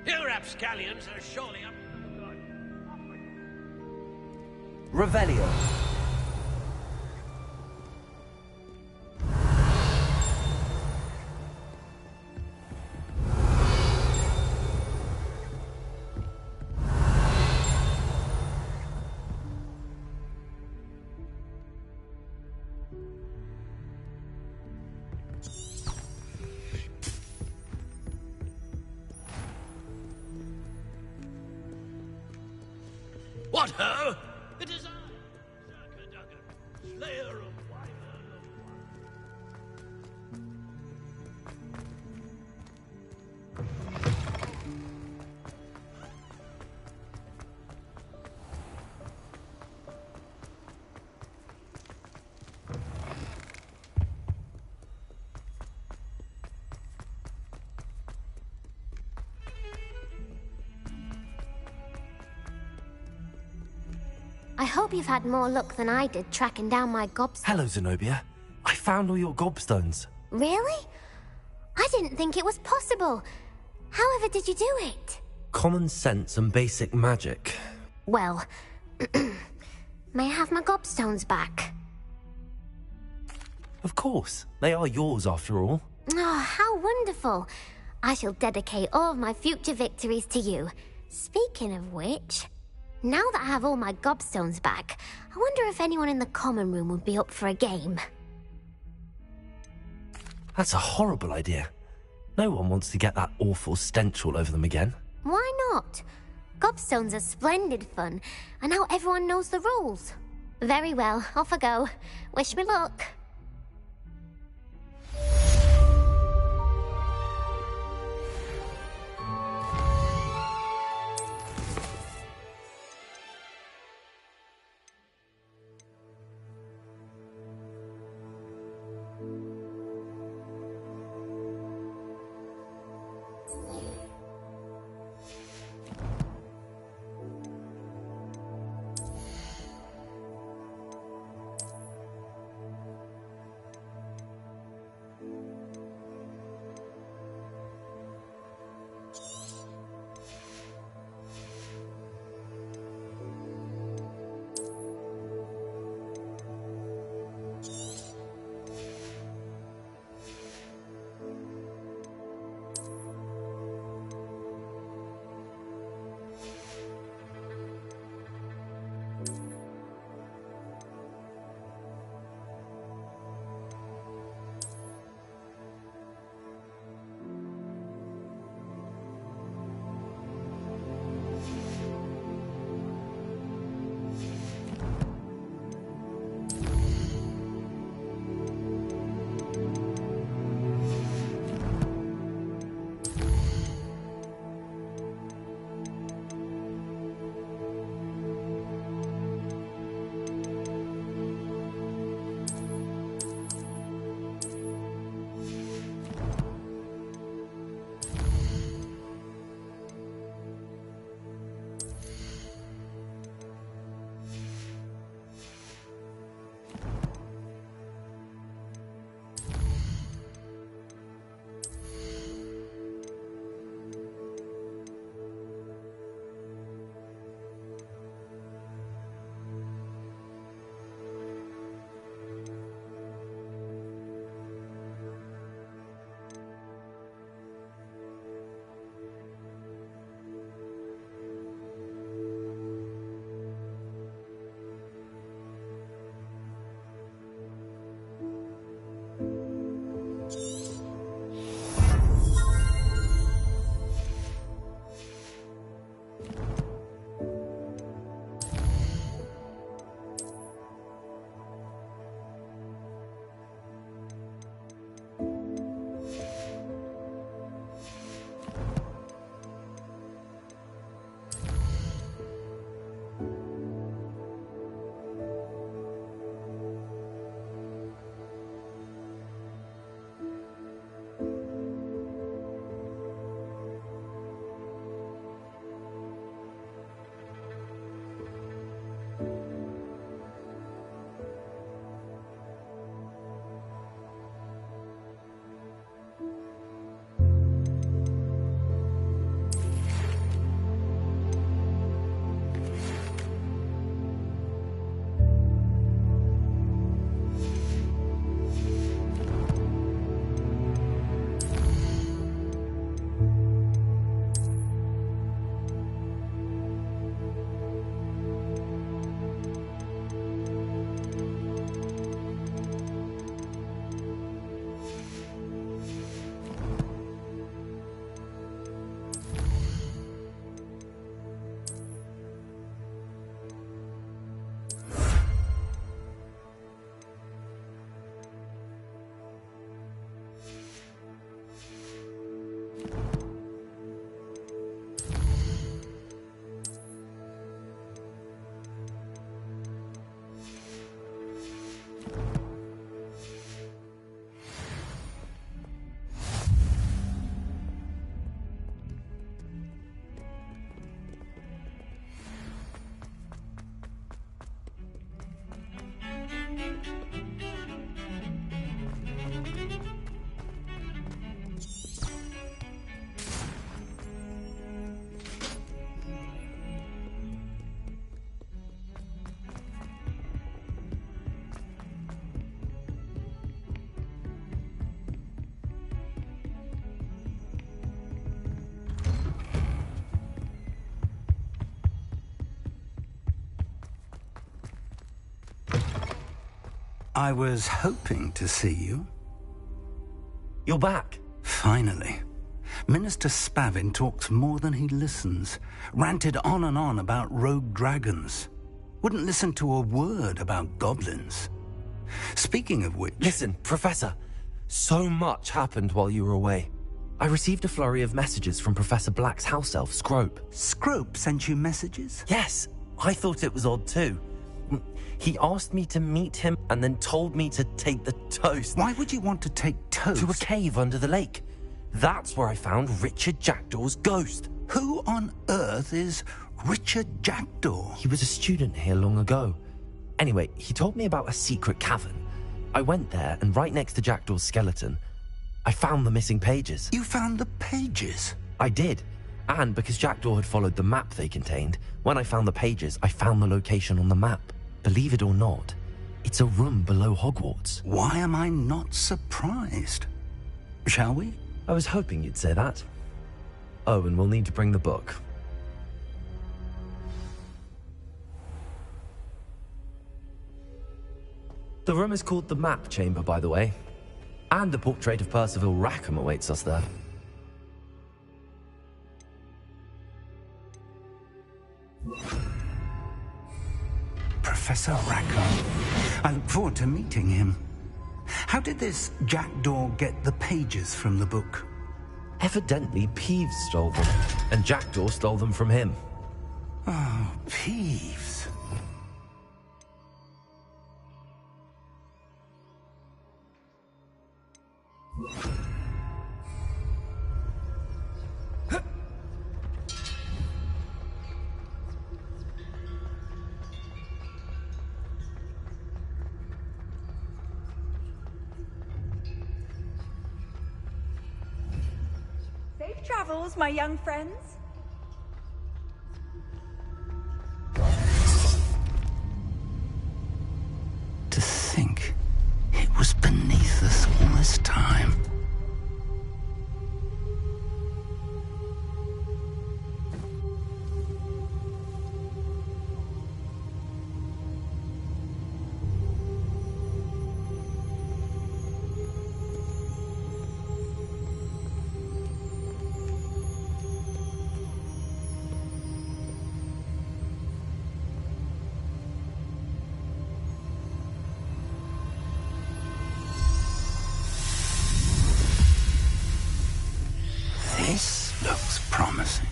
You rapscallions are surely up.
Revelio.
What ho? It is I, Zerkadugger, Slayer of Wyvern of
I hope you've had more luck than I did tracking down my gobstones.
Hello, Zenobia. I found all your gobstones.
Really? I didn't think it was possible. However did you do it?
Common sense and basic magic.
Well, may I have my gobstones back?
Of course. They are yours, after all.
Oh, how wonderful. I shall dedicate all of my future victories to you. Speaking of which, now that I have all my gobstones back, I wonder if anyone in the common room would be up for a game.
That's a horrible idea. No one wants to get that awful stench all over them again.
Why not? Gobstones are splendid fun, and now everyone knows the rules. Very well, off I go. Wish me luck.
I was hoping to see you.
You're back.
Finally. Minister Spavin talks more than he listens. Ranted on and on about rogue dragons. Wouldn't listen to a word about goblins. Speaking of which...
Listen, Professor. So much happened while you were away. I received a flurry of messages from Professor Black's house elf, Scrope.
Scrope sent you messages?
Yes. I thought it was odd too. He asked me to meet him and then told me to take the toast.
Why would you want to take toast?
To a cave under the lake. That's where I found Richard Jackdaw's ghost.
Who on earth is Richard Jackdaw?
He was a student here long ago. Anyway, he told me about a secret cavern. I went there, and right next to Jackdaw's skeleton, I found the missing pages.
You found the pages?
I did. And because Jackdaw had followed the map they contained, when I found the pages, I found the location on the map. Believe it or not, it's a room below Hogwarts.
Why am I not surprised? Shall we?
I was hoping you'd say that. Oh, and we'll need to bring the book. The room is called the Map Chamber, by the way. And the portrait of Percival Rackham awaits us there.
Professor Rackham. I look forward to meeting him. How did this Jackdaw get the pages from the book?
Evidently, Peeves stole them, and Jackdaw stole them from him.
Oh, Peeves.
Safe travels, my young friends.
To think it was beneath us all this time. This looks promising.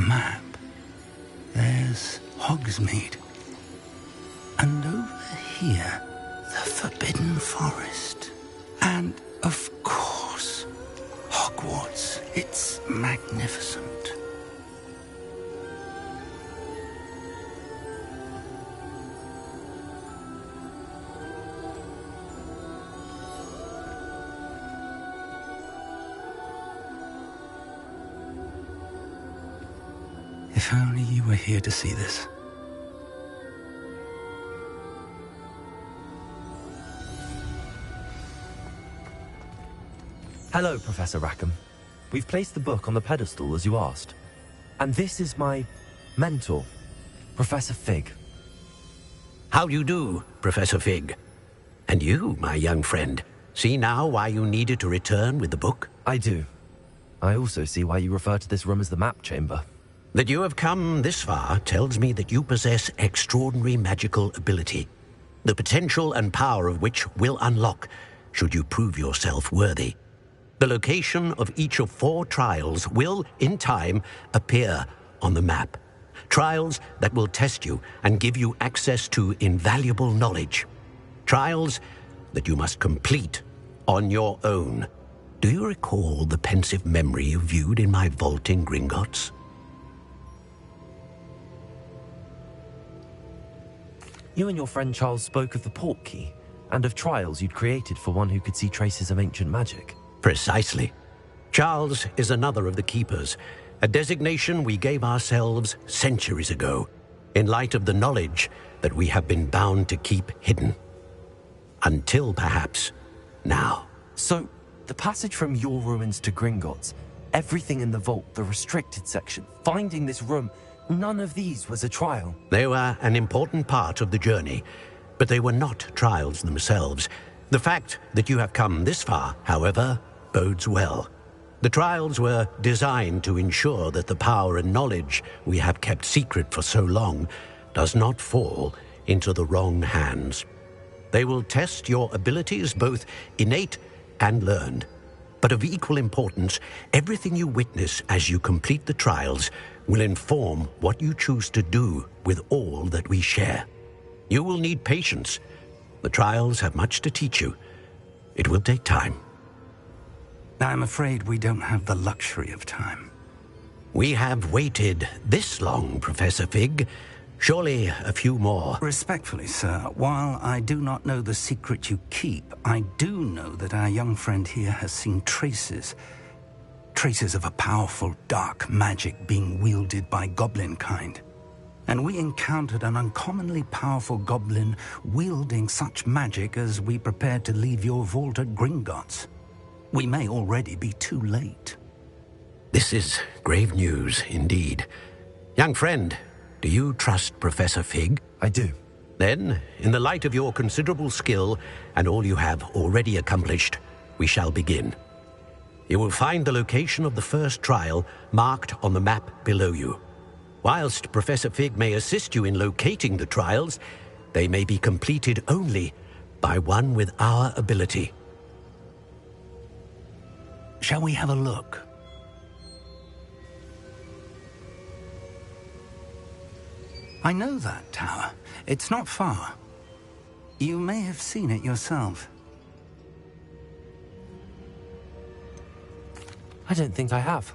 Map. There's Hogsmeade. And over here, the Forbidden Forest. And, of course, Hogwarts. It's magnificent. If only you were here to see this.
Hello, Professor Rackham. We've placed the book on the pedestal as you asked. And this is my mentor, Professor Fig.
How do you do, Professor Fig? And you, my young friend, see now why you needed to return with the book?
I do. I also see why you refer to this room as the Map Chamber.
That you have come this far tells me that you possess extraordinary magical ability, the potential and power of which will unlock should you prove yourself worthy. The location of each of 4 trials will, in time, appear on the map. Trials that will test you and give you access to invaluable knowledge. Trials that you must complete on your own. Do you recall the pensive memory you viewed in my vault in Gringotts?
You and your friend Charles spoke of the port key, and of trials you'd created for one who could see traces of ancient magic.
Precisely. Charles is another of the Keepers, a designation we gave ourselves centuries ago, in light of the knowledge that we have been bound to keep hidden. Until, perhaps, now.
So, the passage from your ruins to Gringotts, everything in the vault, the restricted section, finding this room, none of these was a trial.
They were an important part of the journey, but they were not trials themselves. The fact that you have come this far, however, bodes well. The trials were designed to ensure that the power and knowledge we have kept secret for so long does not fall into the wrong hands. They will test your abilities, both innate and learned. But of equal importance, everything you witness as you complete the trials will inform what you choose to do with all that we share. You will need patience. The trials have much to teach you. It will take time.
I'm afraid we don't have the luxury of time.
We have waited this long, Professor Fig. Surely a few more.
Respectfully, sir, while I do not know the secret you keep, I do know that our young friend here has seen traces of a powerful dark magic being wielded by goblin kind. And we encountered an uncommonly powerful goblin wielding such magic as we prepared to leave your vault at Gringotts. We may already be too late.
This is grave news indeed. Young friend, do you trust Professor Fig?
I do.
Then, in the light of your considerable skill and all you have already accomplished, we shall begin. You will find the location of the first trial marked on the map below you. Whilst Professor Fig may assist you in locating the trials, they may be completed only by one with our ability.
Shall we have a look? I know that tower. It's not far. You may have seen it yourself.
I don't think I have.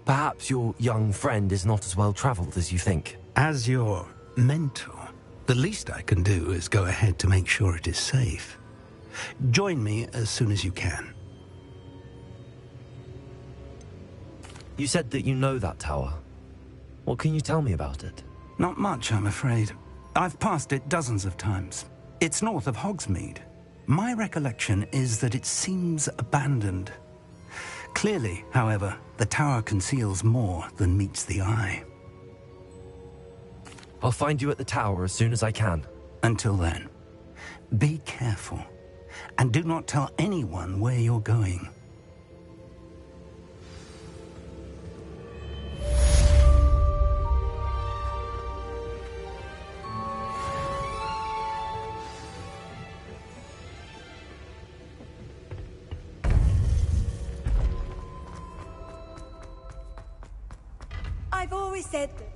Perhaps your young friend is not as well traveled as you think.
As your mentor, the least I can do is go ahead to make sure it is safe. Join me as soon as you can.
You said that you know that tower. What can you tell me about it?
Not much, I'm afraid. I've passed it dozens of times. It's north of Hogsmeade. My recollection is that it seems abandoned. Clearly, however, the tower conceals more than meets the eye.
I'll find you at the tower as soon as I can.
Until then, be careful, and do not tell anyone where you're going.
I've always said that.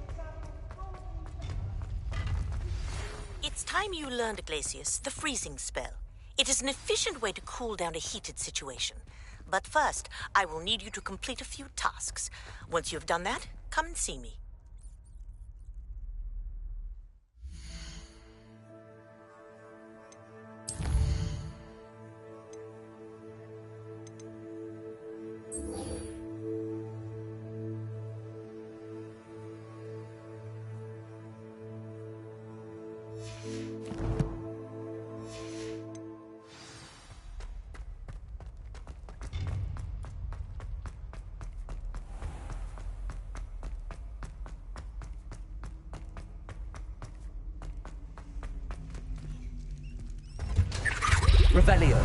It's time you learned, Glacius, the freezing spell. It is an efficient way to cool down a heated situation. But first, I will need you to complete a few tasks. Once you have done that, come and see me.
Revelio.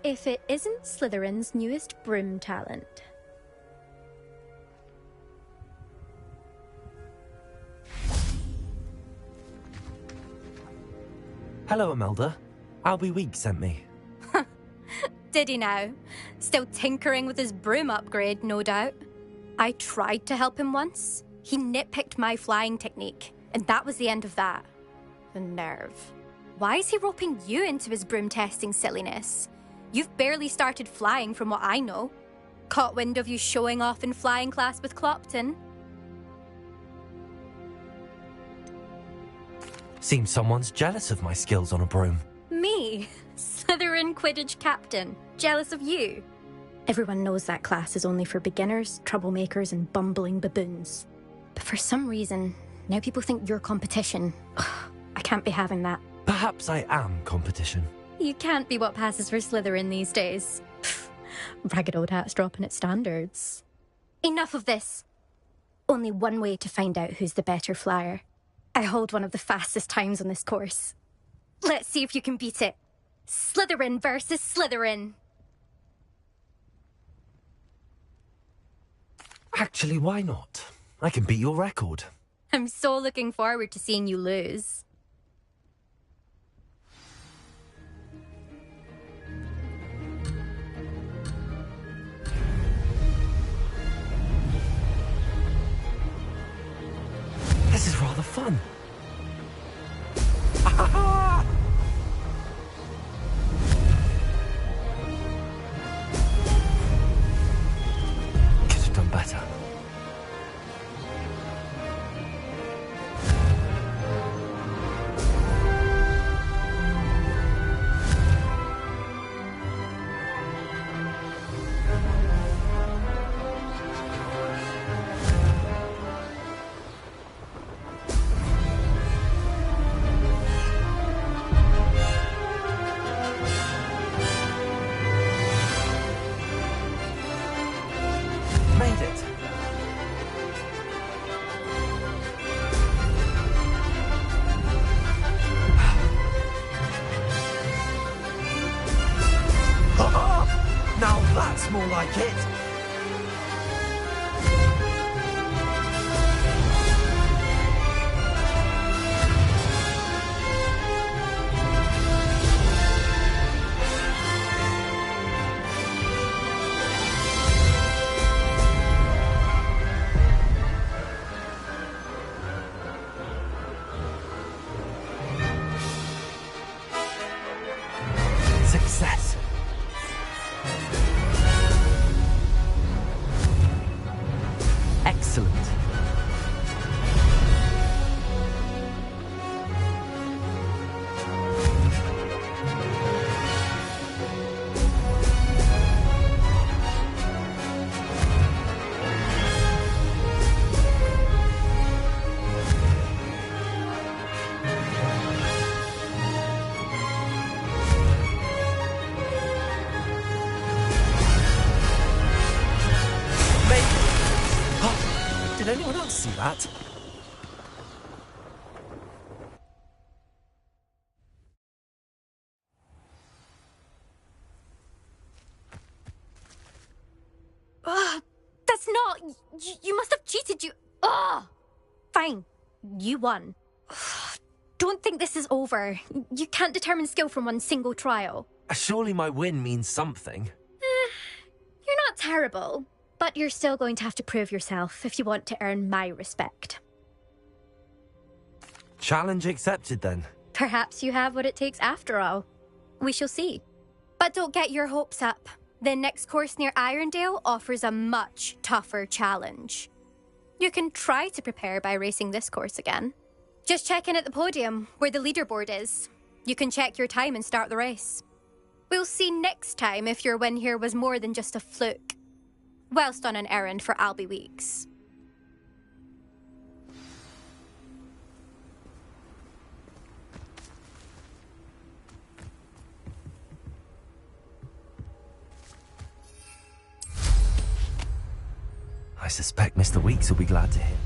If it isn't Slytherin's newest broom talent.
Hello, Imelda. Albie Week sent me.
Did he now? Still tinkering with his broom upgrade, no doubt. I tried to help him once. He nitpicked my flying technique, and that was the end of that. The nerve. Why is he roping you into his broom testing silliness? You've barely started flying from what I know. Caught wind of you showing off in flying class with Clopton.
Seems someone's jealous of my skills on a broom.
Me? Slytherin Quidditch captain. Jealous of you? Everyone knows that class is only for beginners, troublemakers, and bumbling baboons. But for some reason, now people think you're competition. Ugh, I can't be having that.
Perhaps I am competition.
You can't be what passes for Slytherin these days. Pfft, ragged old hat's dropping its standards. Enough of this. Only one way to find out who's the better flyer. I hold one of the fastest times on this course. Let's see if you can beat it. Slytherin versus Slytherin.
Actually, why not? I can beat your record.
I'm so looking forward to seeing you lose.
This is rather fun. Could have done better. Made it. Now that's more like it. Success. Excellent. Did anyone else see that?
That's not... You must have cheated, you... Ugh! Fine. You won. Don't think this is over. You can't determine skill from one single trial.
Surely my win means something.
You're not terrible, but you're still going to have to prove yourself if you want to earn my respect.
Challenge accepted, then.
Perhaps you have what it takes after all. We shall see. But don't get your hopes up. The next course near Irondale offers a much tougher challenge. You can try to prepare by racing this course again. Just check in at the podium, where the leaderboard is. You can check your time and start the race. We'll see next time if your win here was more than just a fluke. Whilst on an errand for Albie Weeks.
I suspect Mr. Weeks will be glad to hear.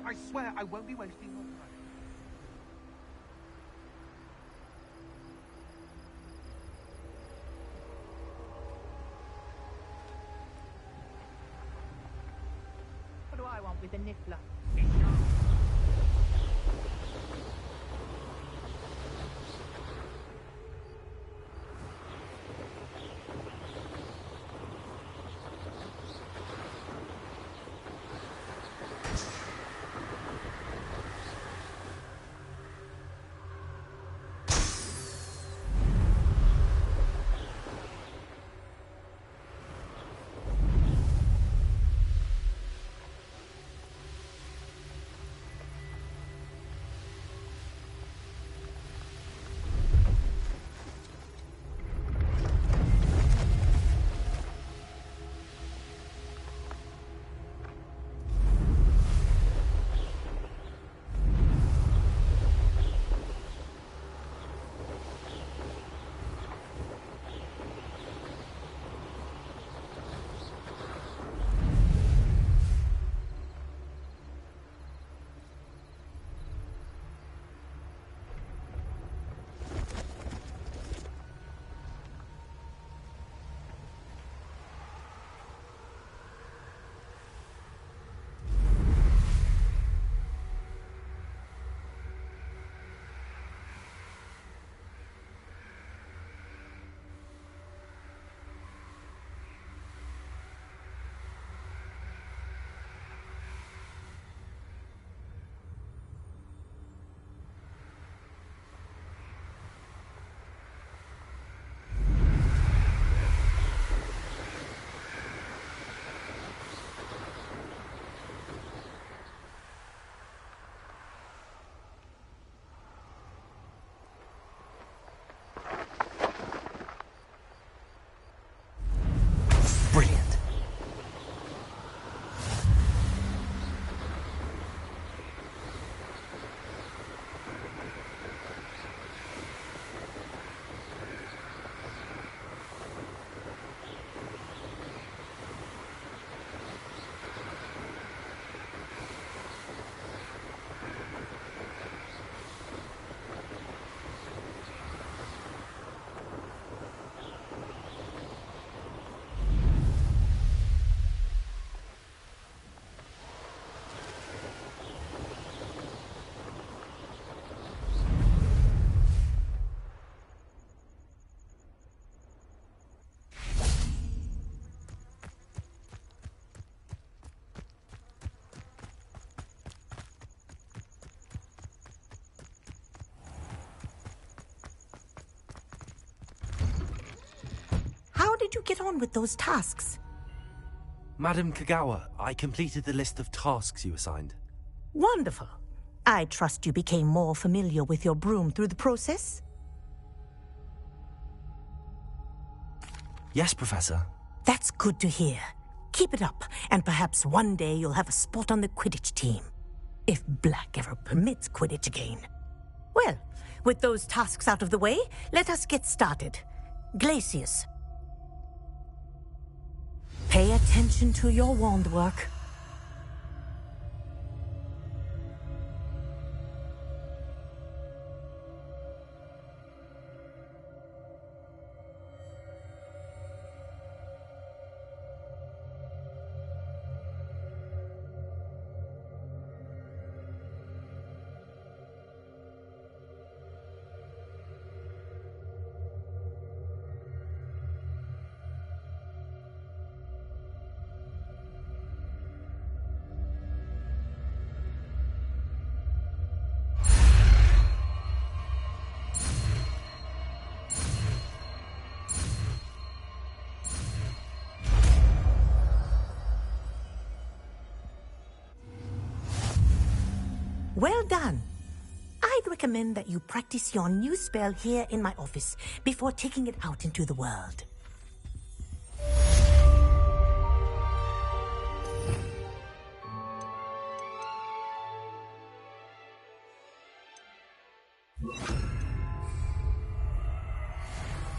I swear I won't be wasting your time. What do I want with a niffler?
Brilliant.
How did you get on with those tasks?
Madam Kagawa, I completed the list of tasks you assigned.
Wonderful. I trust you became more familiar with your broom through the process?
Yes, Professor.
That's good to hear. Keep it up, and perhaps one day you'll have a spot on the Quidditch team. If Black ever permits Quidditch again. Well, with those tasks out of the way, let us get started. Glacius. Pay attention to your wand work. Well done. I'd recommend that you practice your new spell here in my office before taking it out into the world.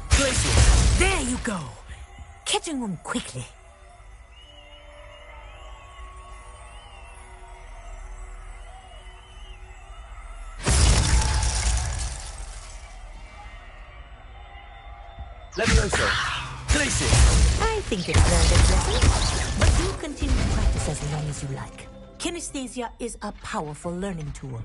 Glacius!
There you go. Catching them quickly.
Levioso! Glacius!
I think it's learned its lesson, but do continue to practice as long as you like. Kinesthesia is a powerful learning tool.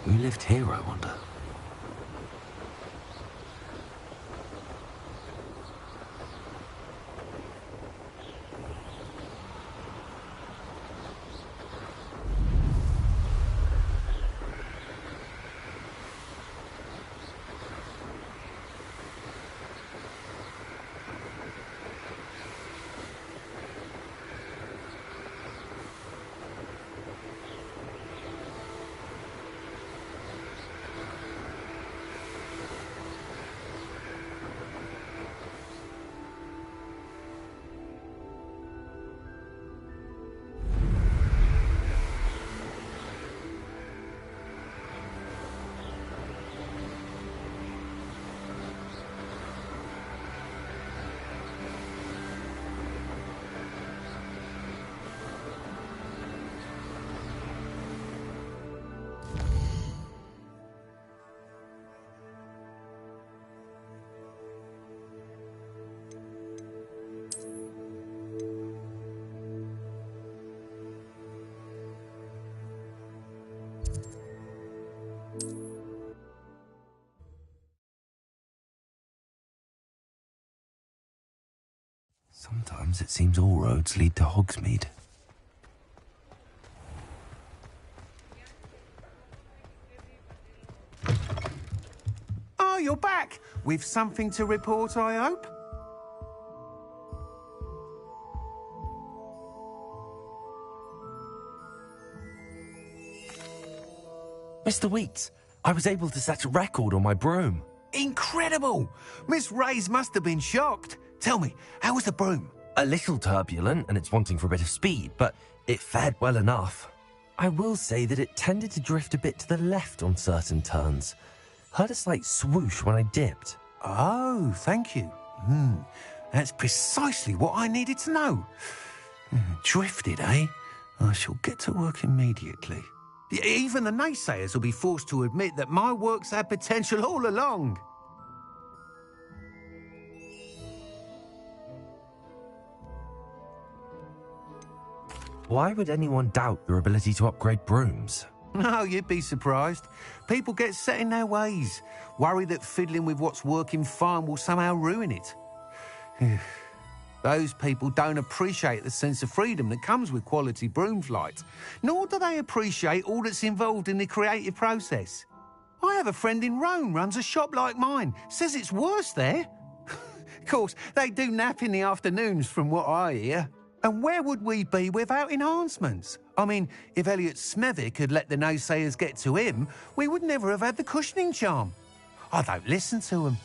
Who lived here, I wonder? Sometimes it seems all roads lead to Hogsmeade.
Oh, you're back! With something to report, I hope?
Mr. Weeks, I was able to set a record on my broom.
Incredible! Miss Reyes must have been shocked. Tell me, how was the broom?
A little turbulent and it's wanting for a bit of speed, but it fared well enough. I will say that it tended to drift a bit to the left on certain turns. Heard a slight swoosh when I dipped.
Oh, thank you. That's precisely what I needed to know. Drifted, eh? I shall get to work immediately. Even the naysayers will be forced to admit that my work's had potential all along.
Why would anyone doubt your ability to upgrade brooms?
No, you'd be surprised. People get set in their ways, worry that fiddling with what's working fine will somehow ruin it. Those people don't appreciate the sense of freedom that comes with quality broom flight, nor do they appreciate all that's involved in the creative process. I have a friend in Rome runs a shop like mine, says it's worse there. Of course, they do nap in the afternoons from what I hear. And where would we be without enhancements? I mean, if Elliot Smethwick had let the naysayers get to him, we would never have had the cushioning charm. I don't listen to them.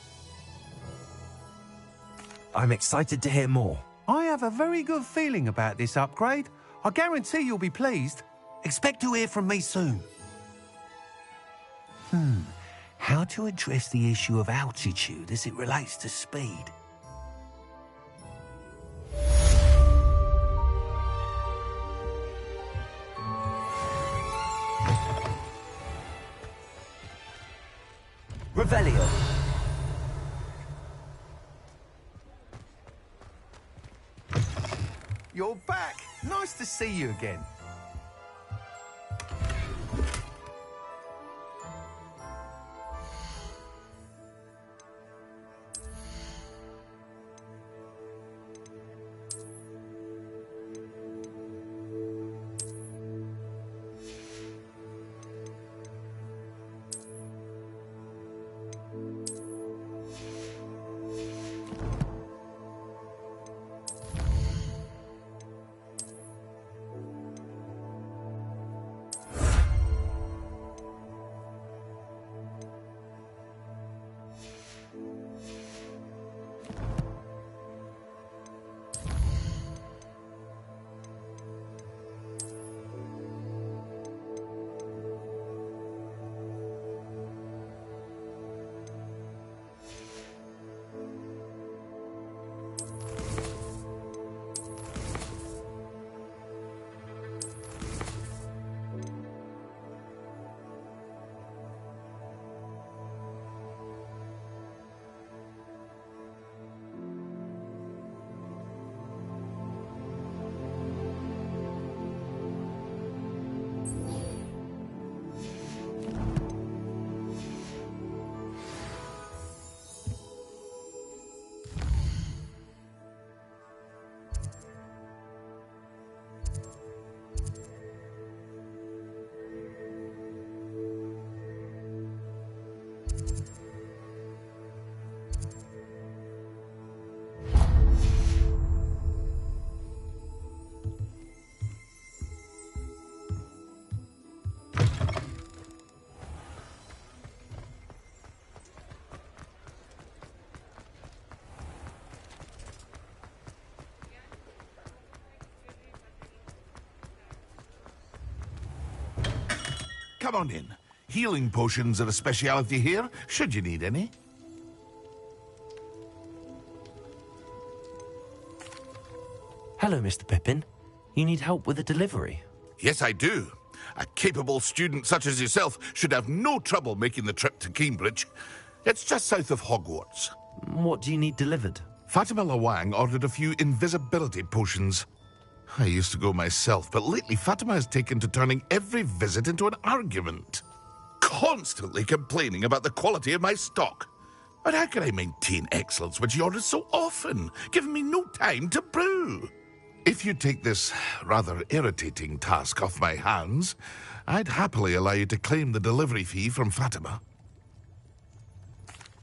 I'm excited to hear more.
I have a very good feeling about this upgrade. I guarantee you'll be pleased. Expect to hear from me soon. How to address the issue of altitude as it relates to speed?
Revelio.
You're back. Nice to see you again.
come on in. Healing potions are a speciality here, should you need any.
Hello, Mr. Pippin. You need help with a delivery?
Yes, I do. A capable student such as yourself should have no trouble making the trip to Cambridge. It's just south of Hogwarts.
What do you need delivered?
Fatima Lawang ordered a few invisibility potions. I used to go myself, but lately Fatima has taken to turning every visit into an argument. Constantly complaining about the quality of my stock. But how can I maintain excellence when she orders so often, giving me no time to brew? If you take this rather irritating task off my hands, I'd happily allow you to claim the delivery fee from Fatima.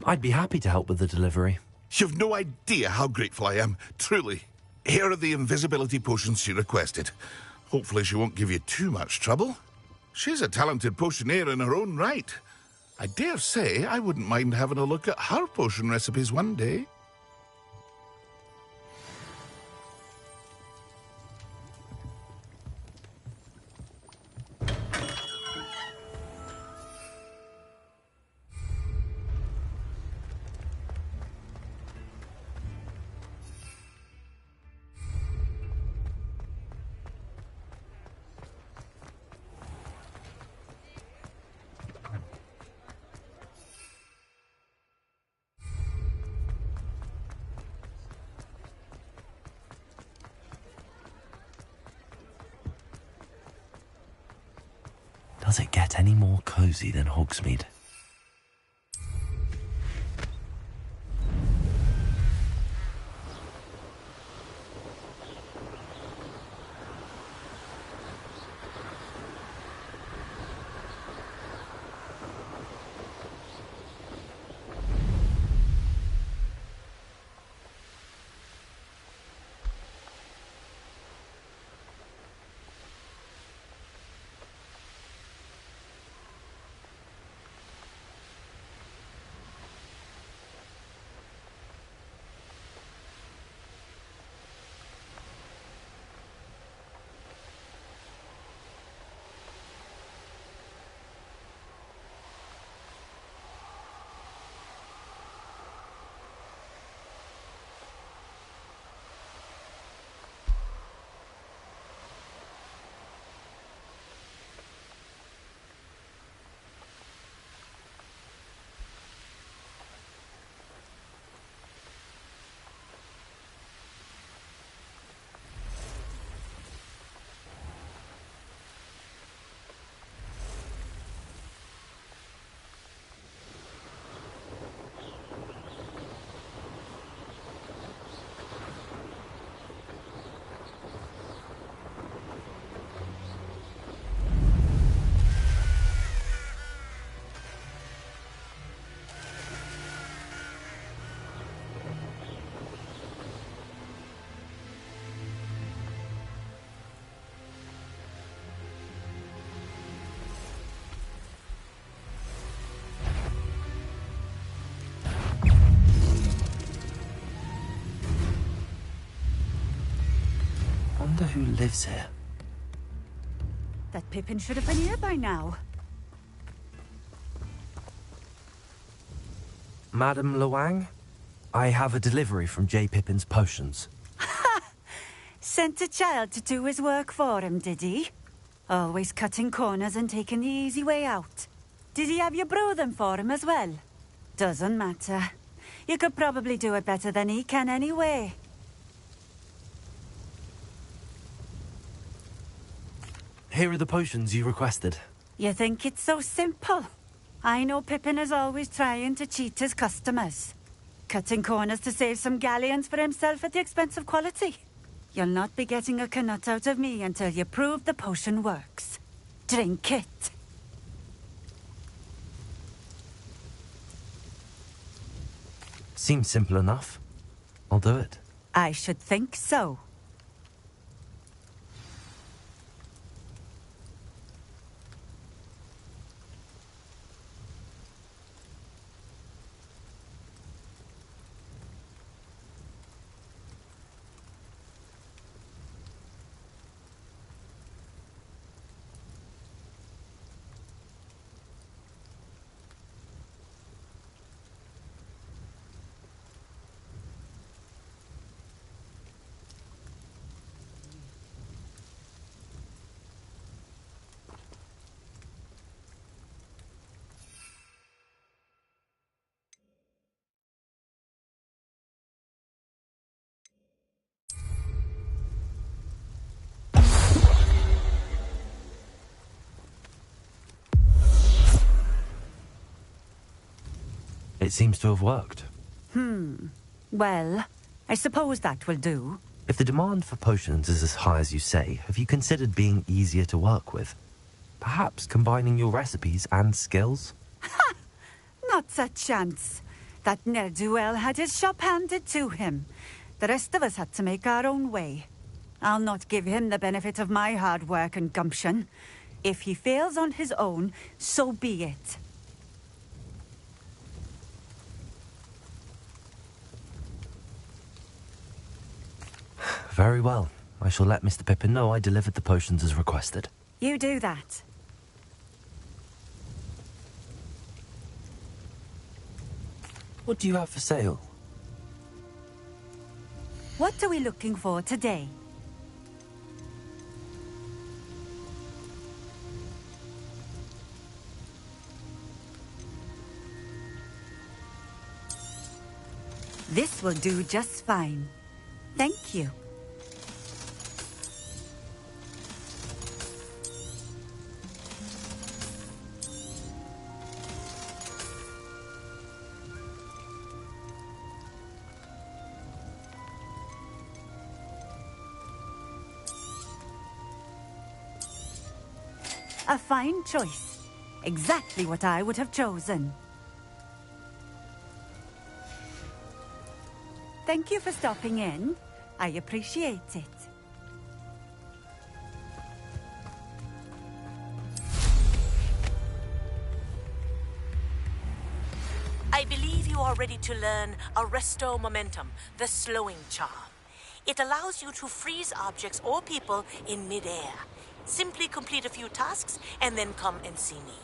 I'd be happy to help with the delivery.
You've no idea how grateful I am, truly. Here are the invisibility potions she requested. Hopefully she won't give you too much trouble. She's a talented potioneer in her own right. I dare say I wouldn't mind having a look at her potion recipes one day.
Does it get any more cozy than Hogsmeade? Wonder who lives here.
That Pippin should have been here by now.
Madam Lawang, I have a delivery from J. Pippin's potions.
Sent a child to do his work for him, did he? Always cutting corners and taking the easy way out. Did he have you brew them for him as well? Doesn't matter. You could probably do it better than he can anyway.
Here are the potions you requested.
You think it's so simple? I know Pippin is always trying to cheat his customers. Cutting corners to save some galleons for himself at the expense of quality. You'll not be getting a canut out of me until you prove the potion works. Drink it.
Seems simple enough. I'll do it.
I should think so.
It seems to have worked.
Well, I suppose that will do.
If the demand for potions is as high as you say, have you considered being easier to work with? Perhaps combining your recipes and skills?
Not a chance. That ne'er-do-well had his shop handed to him. The rest of us had to make our own way. I'll not give him the benefit of my hard work and gumption. If he fails on his own, so be it.
Very well. I shall let Mr. Pippin know I delivered the potions as requested.
You do that.
What do you have for sale?
What are we looking for today? This will do just fine. Thank you. A fine choice. Exactly what I would have chosen. Thank you for stopping in. I appreciate it.
I believe you are ready to learn Arresto Momentum, the slowing charm. It allows you to freeze objects or people in midair. Simply complete a few tasks and then come and see me.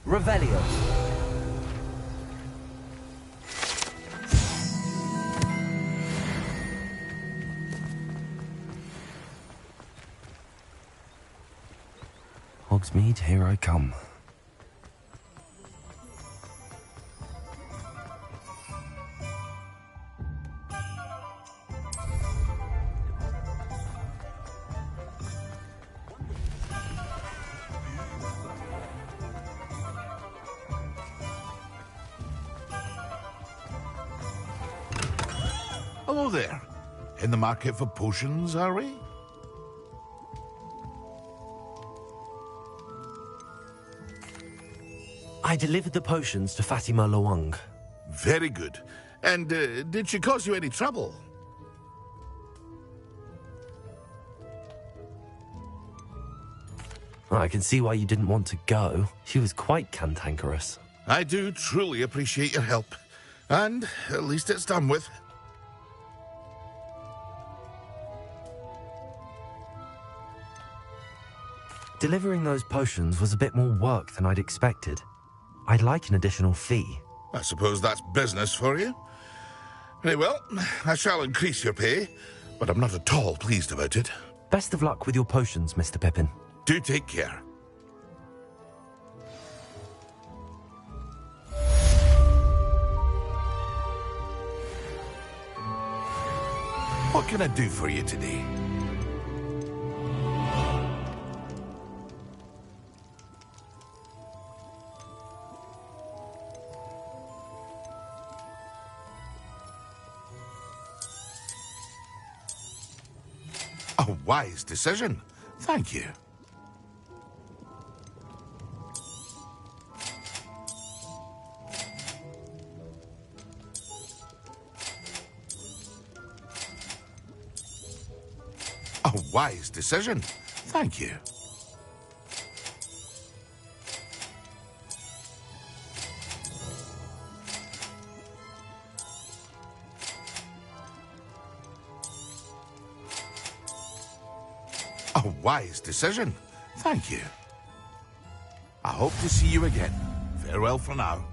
Revelio. Hogsmeade, here I come.
Hello there. In the market for potions, are we?
I delivered the potions to Fatima Lawang.
Very good. And did she cause you any trouble?
I can see why you didn't want to go. She was quite cantankerous.
I do truly appreciate your help. And at least it's done with.
Delivering those potions was a bit more work than I'd expected. I'd like an additional fee.
I suppose that's business for you. Very well, I shall increase your pay, but I'm not at all pleased about it.
Best of luck with your potions, Mr. Pippin.
Do take care. What can I do for you today? A wise decision. Thank you. A wise decision. Thank you. A wise decision. Thank you. I hope to see you again. Farewell for now.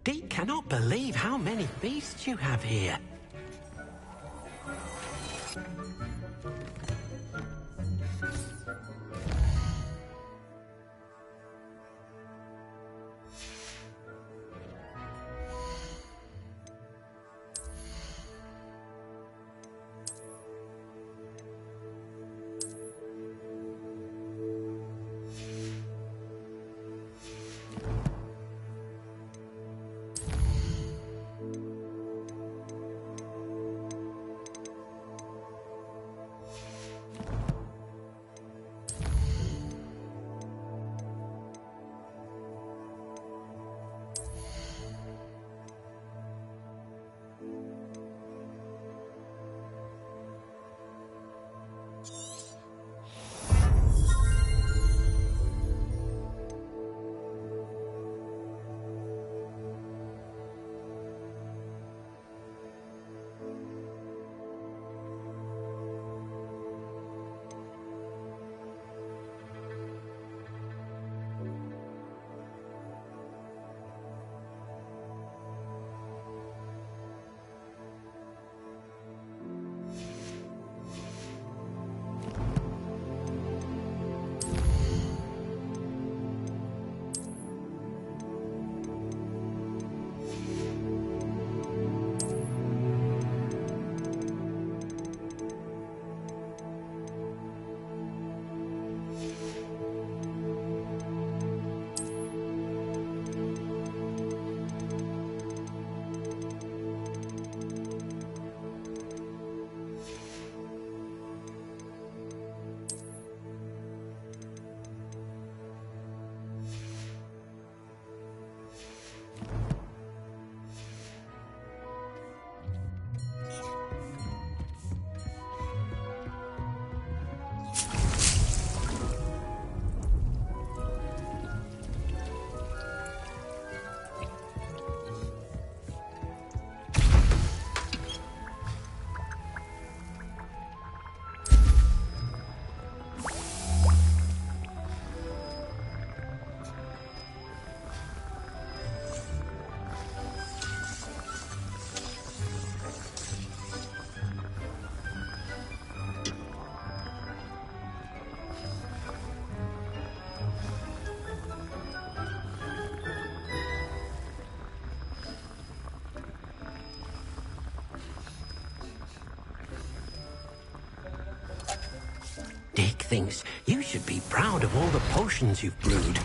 Deke cannot believe how many beasts you have here. thinks you should be proud of all the potions you've brewed.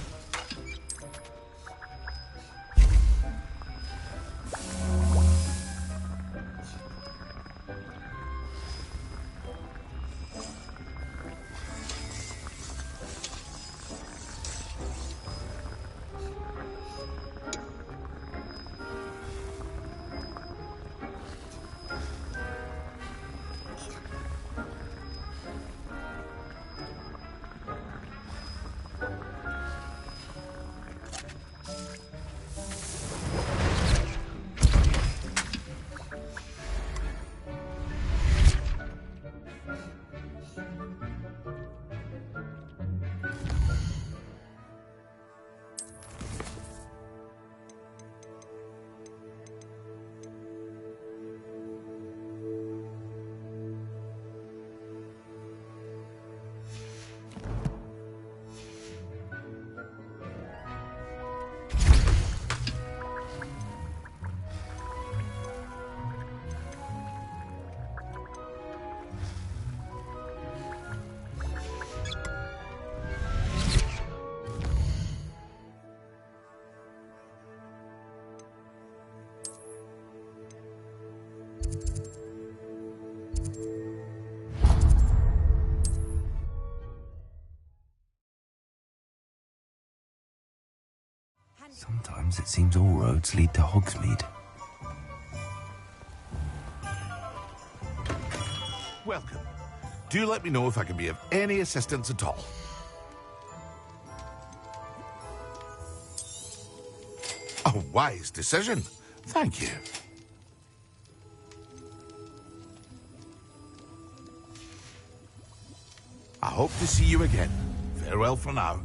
Sometimes it seems all roads lead to Hogsmeade.
Welcome. Do let me know if I can be of any assistance at all. A wise decision. Thank you. I hope to see you again. Farewell for now.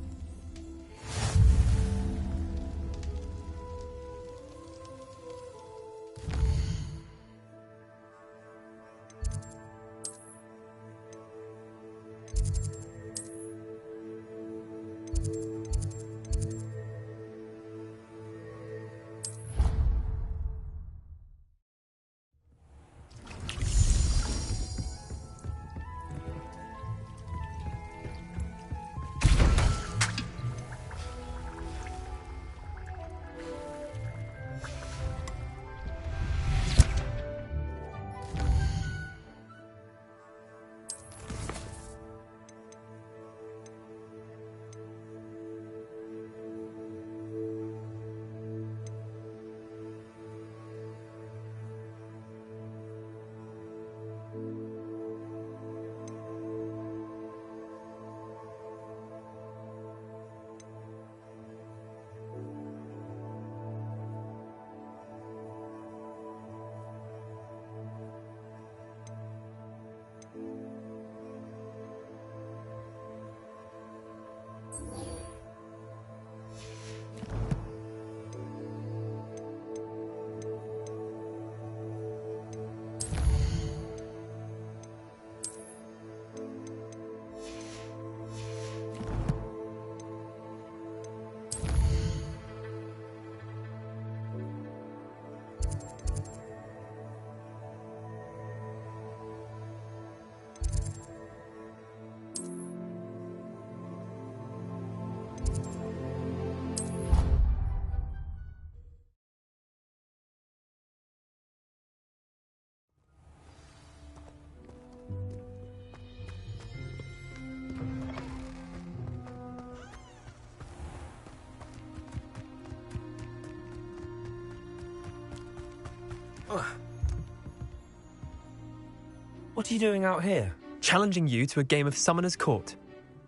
What are you doing out here? Challenging you to a game of Summoner's Court.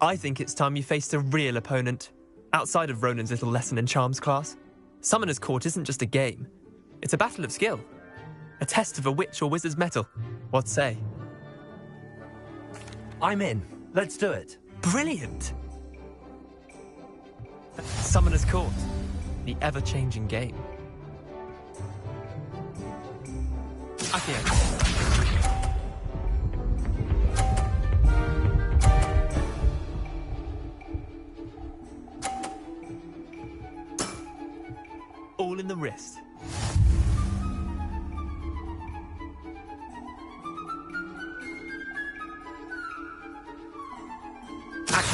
I think it's time you faced a real opponent, outside of Ronan's little lesson in charms class. Summoner's Court isn't just a game. It's a battle of skill. A test of a witch or wizard's mettle. What say?
I'm in. Let's do it.
Brilliant! Summoner's Court. The ever-changing game. Accio. All in the wrist.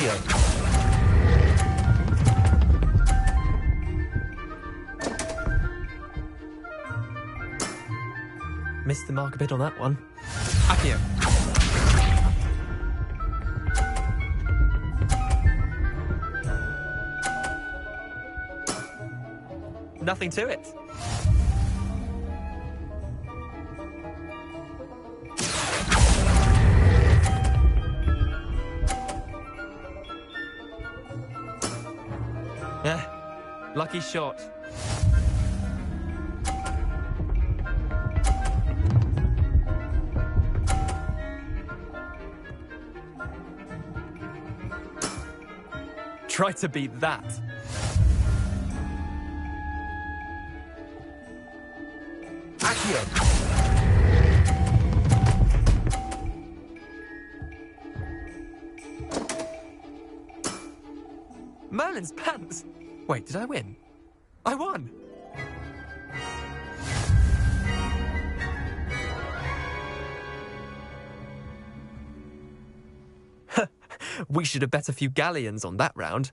Accio.
Missed the mark a bit on that one. Accio. Nothing to it. Yeah, lucky shot. Try to beat that.
Accio.
Merlin's pants. Wait, did I win? I won. We should have bet a few galleons on that round.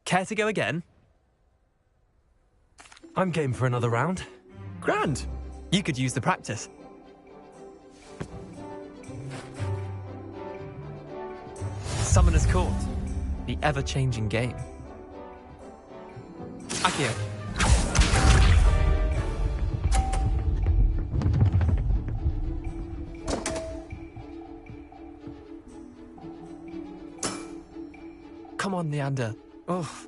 Care to go again?
I'm game for another round.
Grand. You could use the practice. Summoner's Court. The ever-changing game. Accio. Come on, Leander. Oh.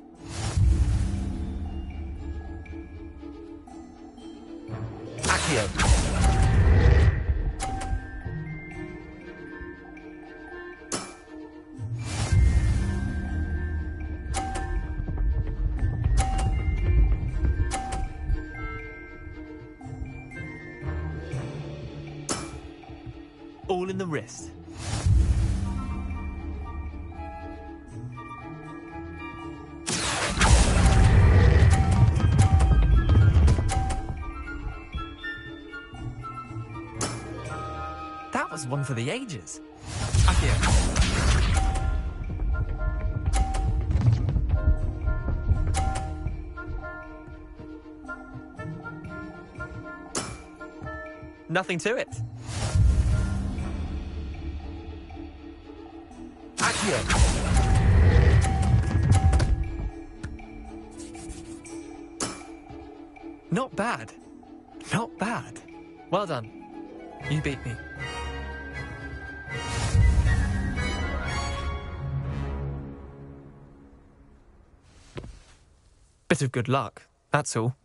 Accio.
All in the wrist. That was one for the ages. Accio. Nothing to it.
Accio.
Not bad. Not bad. Well done. You beat me. Bit of good luck, that's all.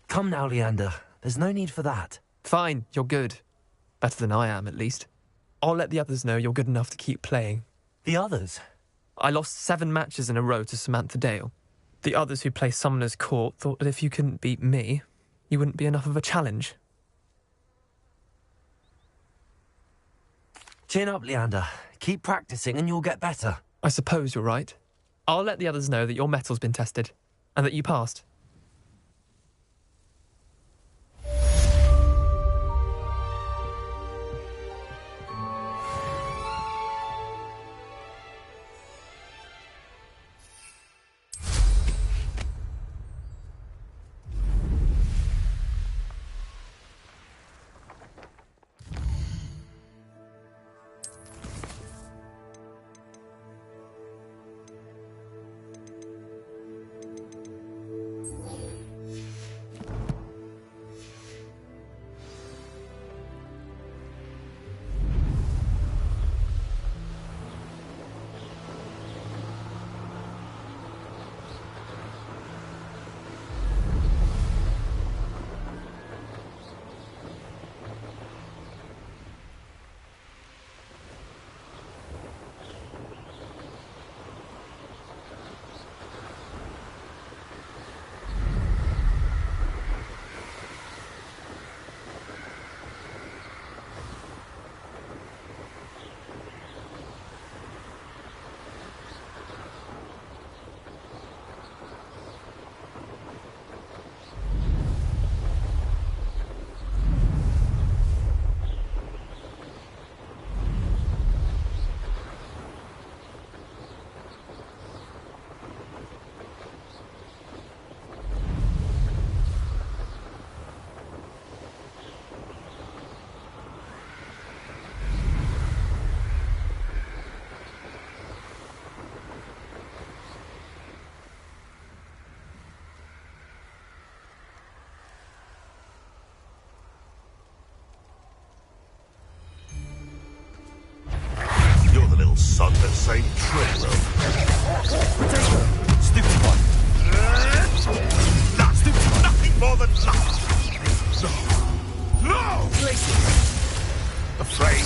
Come now, Leander. There's no need for that.
Fine, you're good. Better than I am, at least. I'll let the others know you're good enough to keep playing.
The others?
I lost 7 matches in a row to Samantha Dale. The others who play Summoner's Court thought that if you couldn't beat me, you wouldn't be enough of a challenge.
Chin up, Leander. Keep practicing and you'll get better.
I suppose you're right. I'll let the others know that your metal's been tested, and that you passed.
same trick, Rogue.
Stupid one.
Nothing more than luck. No!
Glacius.
Afraid.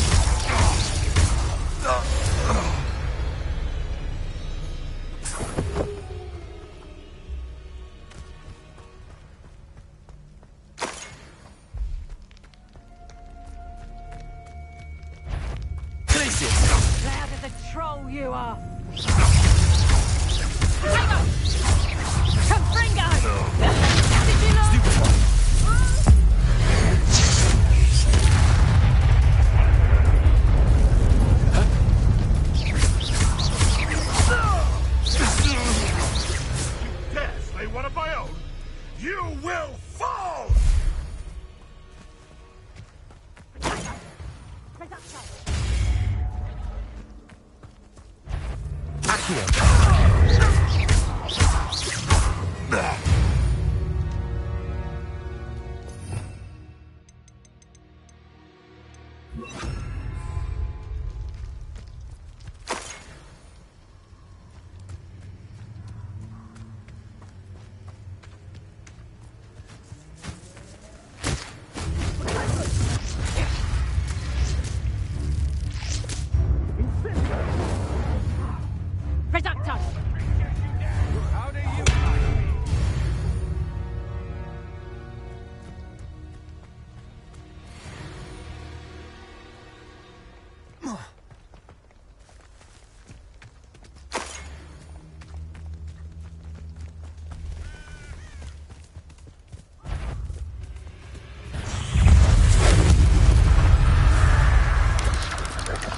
Loud as a troll you are. Confringo! Did you know?
Stupid one.
You dare slay one of my own? You will fall!
Reductus!
How do you like me?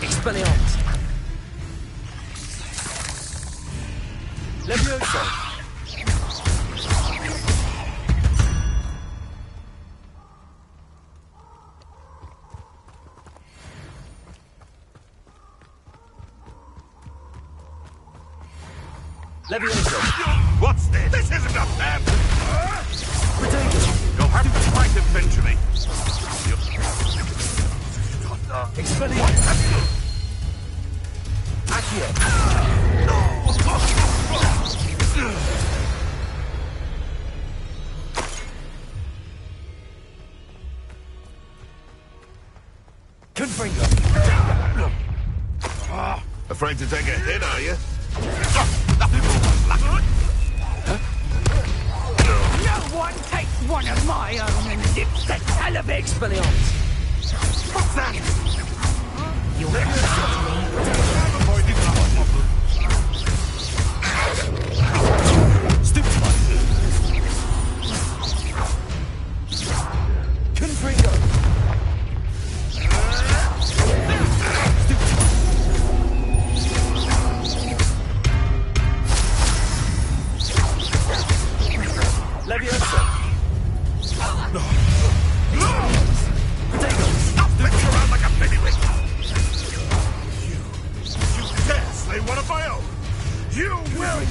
Expelliarmus. Leviosa. Leviosa.
What's this? This isn't a fair...
Ridiculous.
You'll have to fight eventually.
Expelliarmus. Accio. Confringo.
Afraid to take a hit, are you?
No one takes one of my own and dips the hell of it!
Expelliarmus.
What's that?
You
Stupid one. Confringo. Leviosa.
No! Stop messing around like a pennywig! You dare slay one of my own! You will...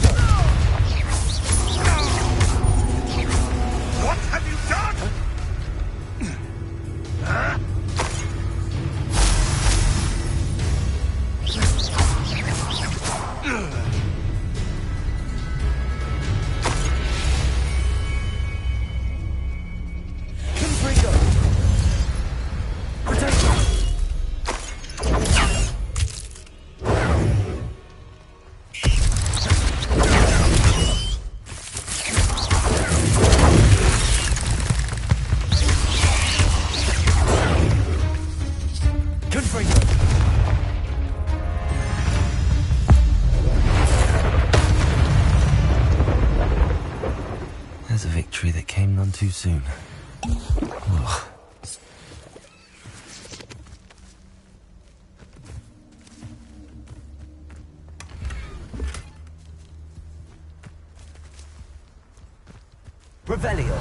What have you done? Huh?
Confringo. Confringo.
There's a victory that came none too soon. Ugh.
Revelio.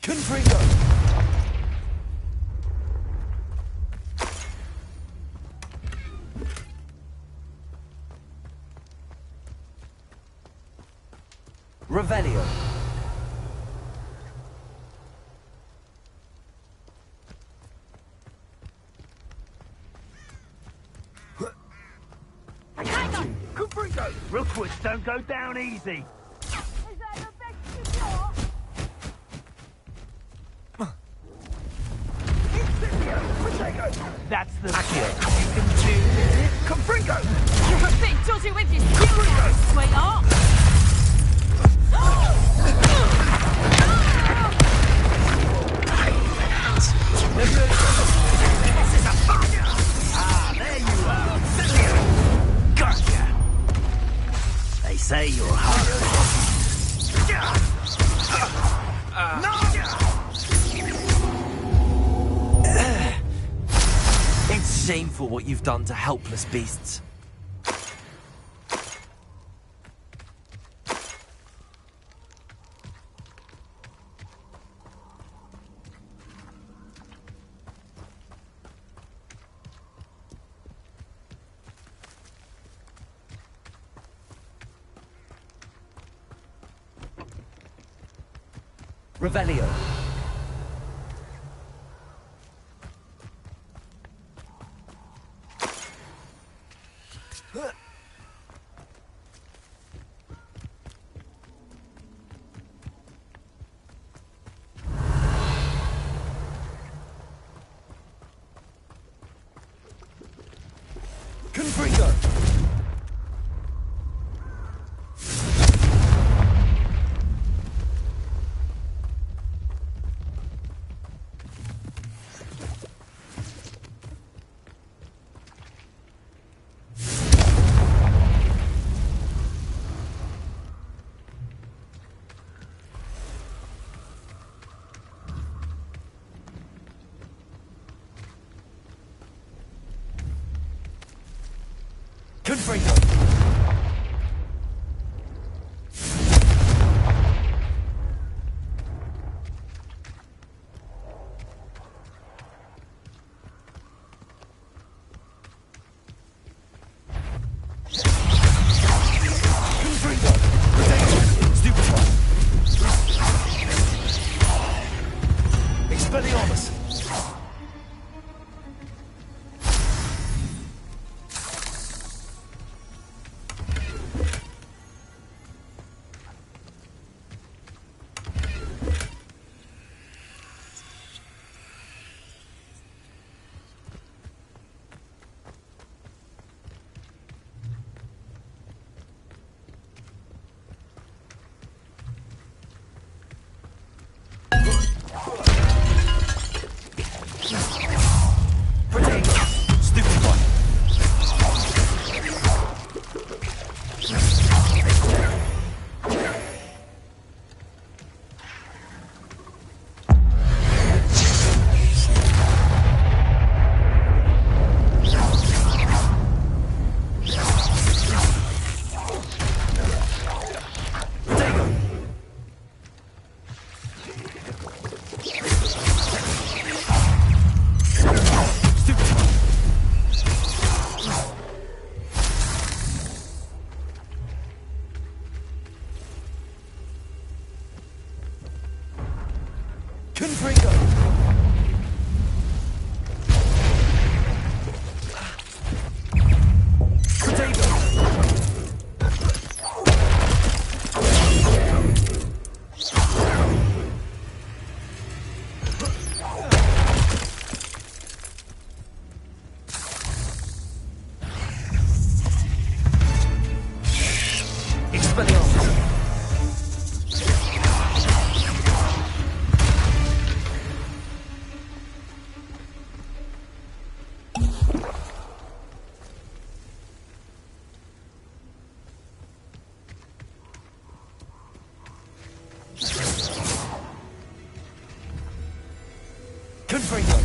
Confringo!
Revelio.
Confringo! Rookwoods don't go down easy. That's the best you can do. Confringo!
You're a bit dodgy with your skills, sweetheart.
There you are. Gotcha. They say you're hard.
It's shameful what you've done to helpless beasts. Revelio.
Confringo! Confringo! Confringo! Stupefy! Expelliarmus! Confringo! Confringo!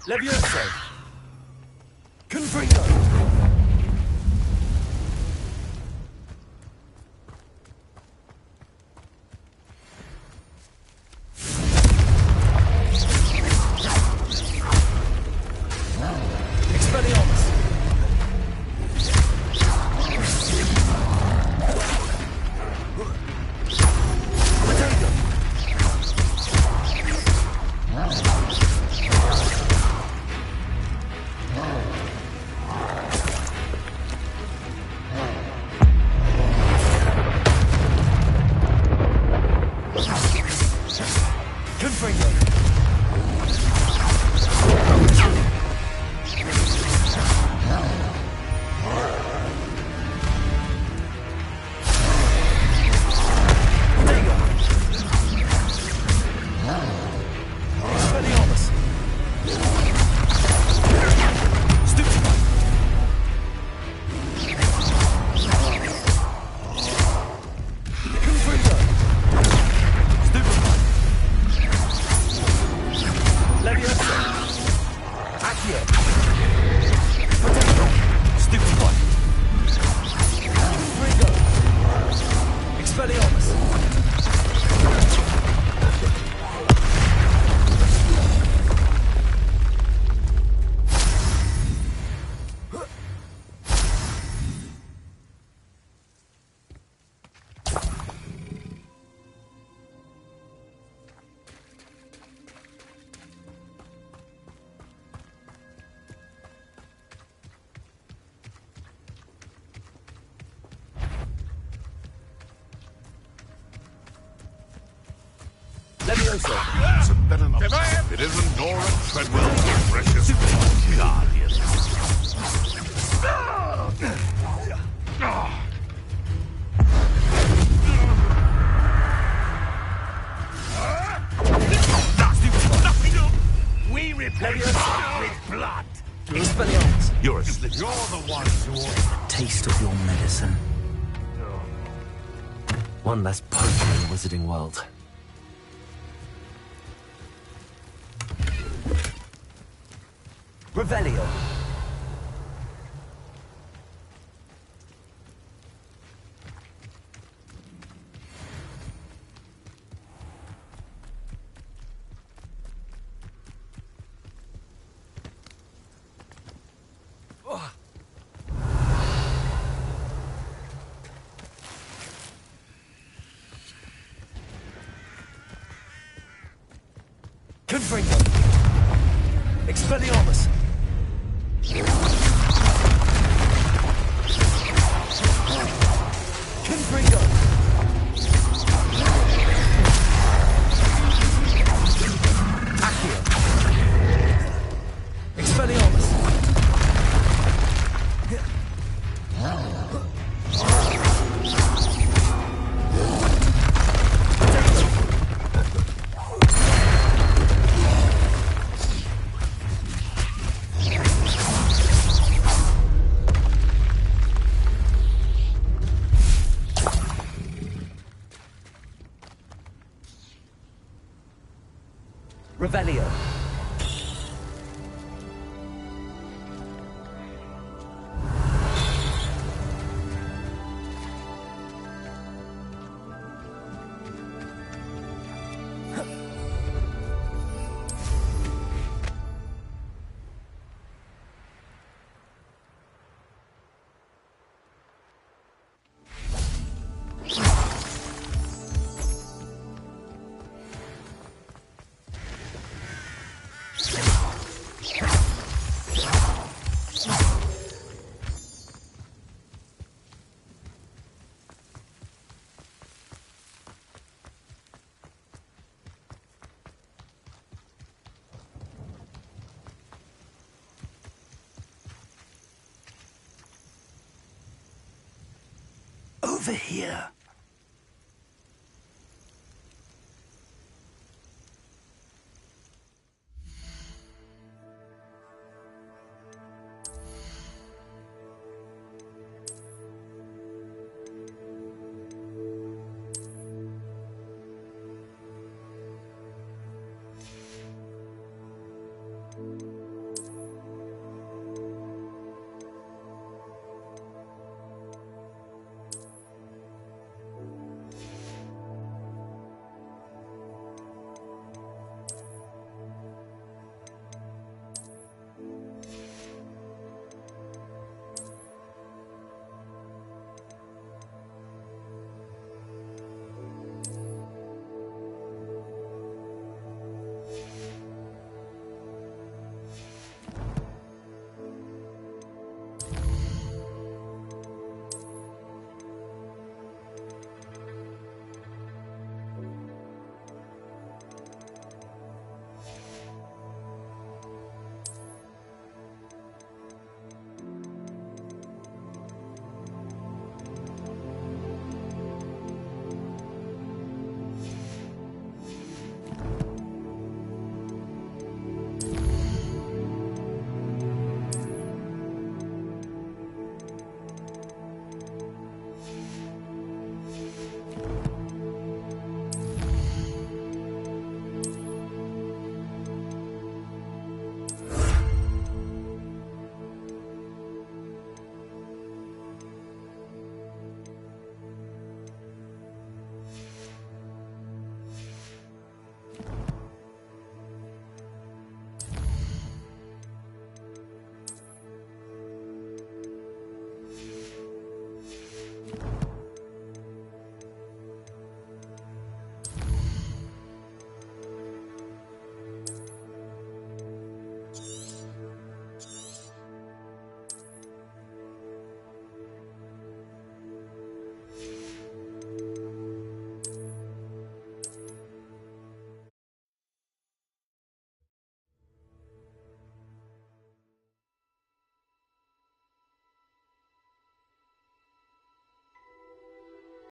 Levioso! Confringo!
That's better not. It isn't Nora Treadwell's precious guardian.
We replace it with blood.
You're asleep.
You're the ones who ordered the
taste of your medicine.
One less poke in the wizarding world.
Revelio. Confringo. Expelliarmus. Confringo. Accio. Expelliarmus. Revelio.
over here.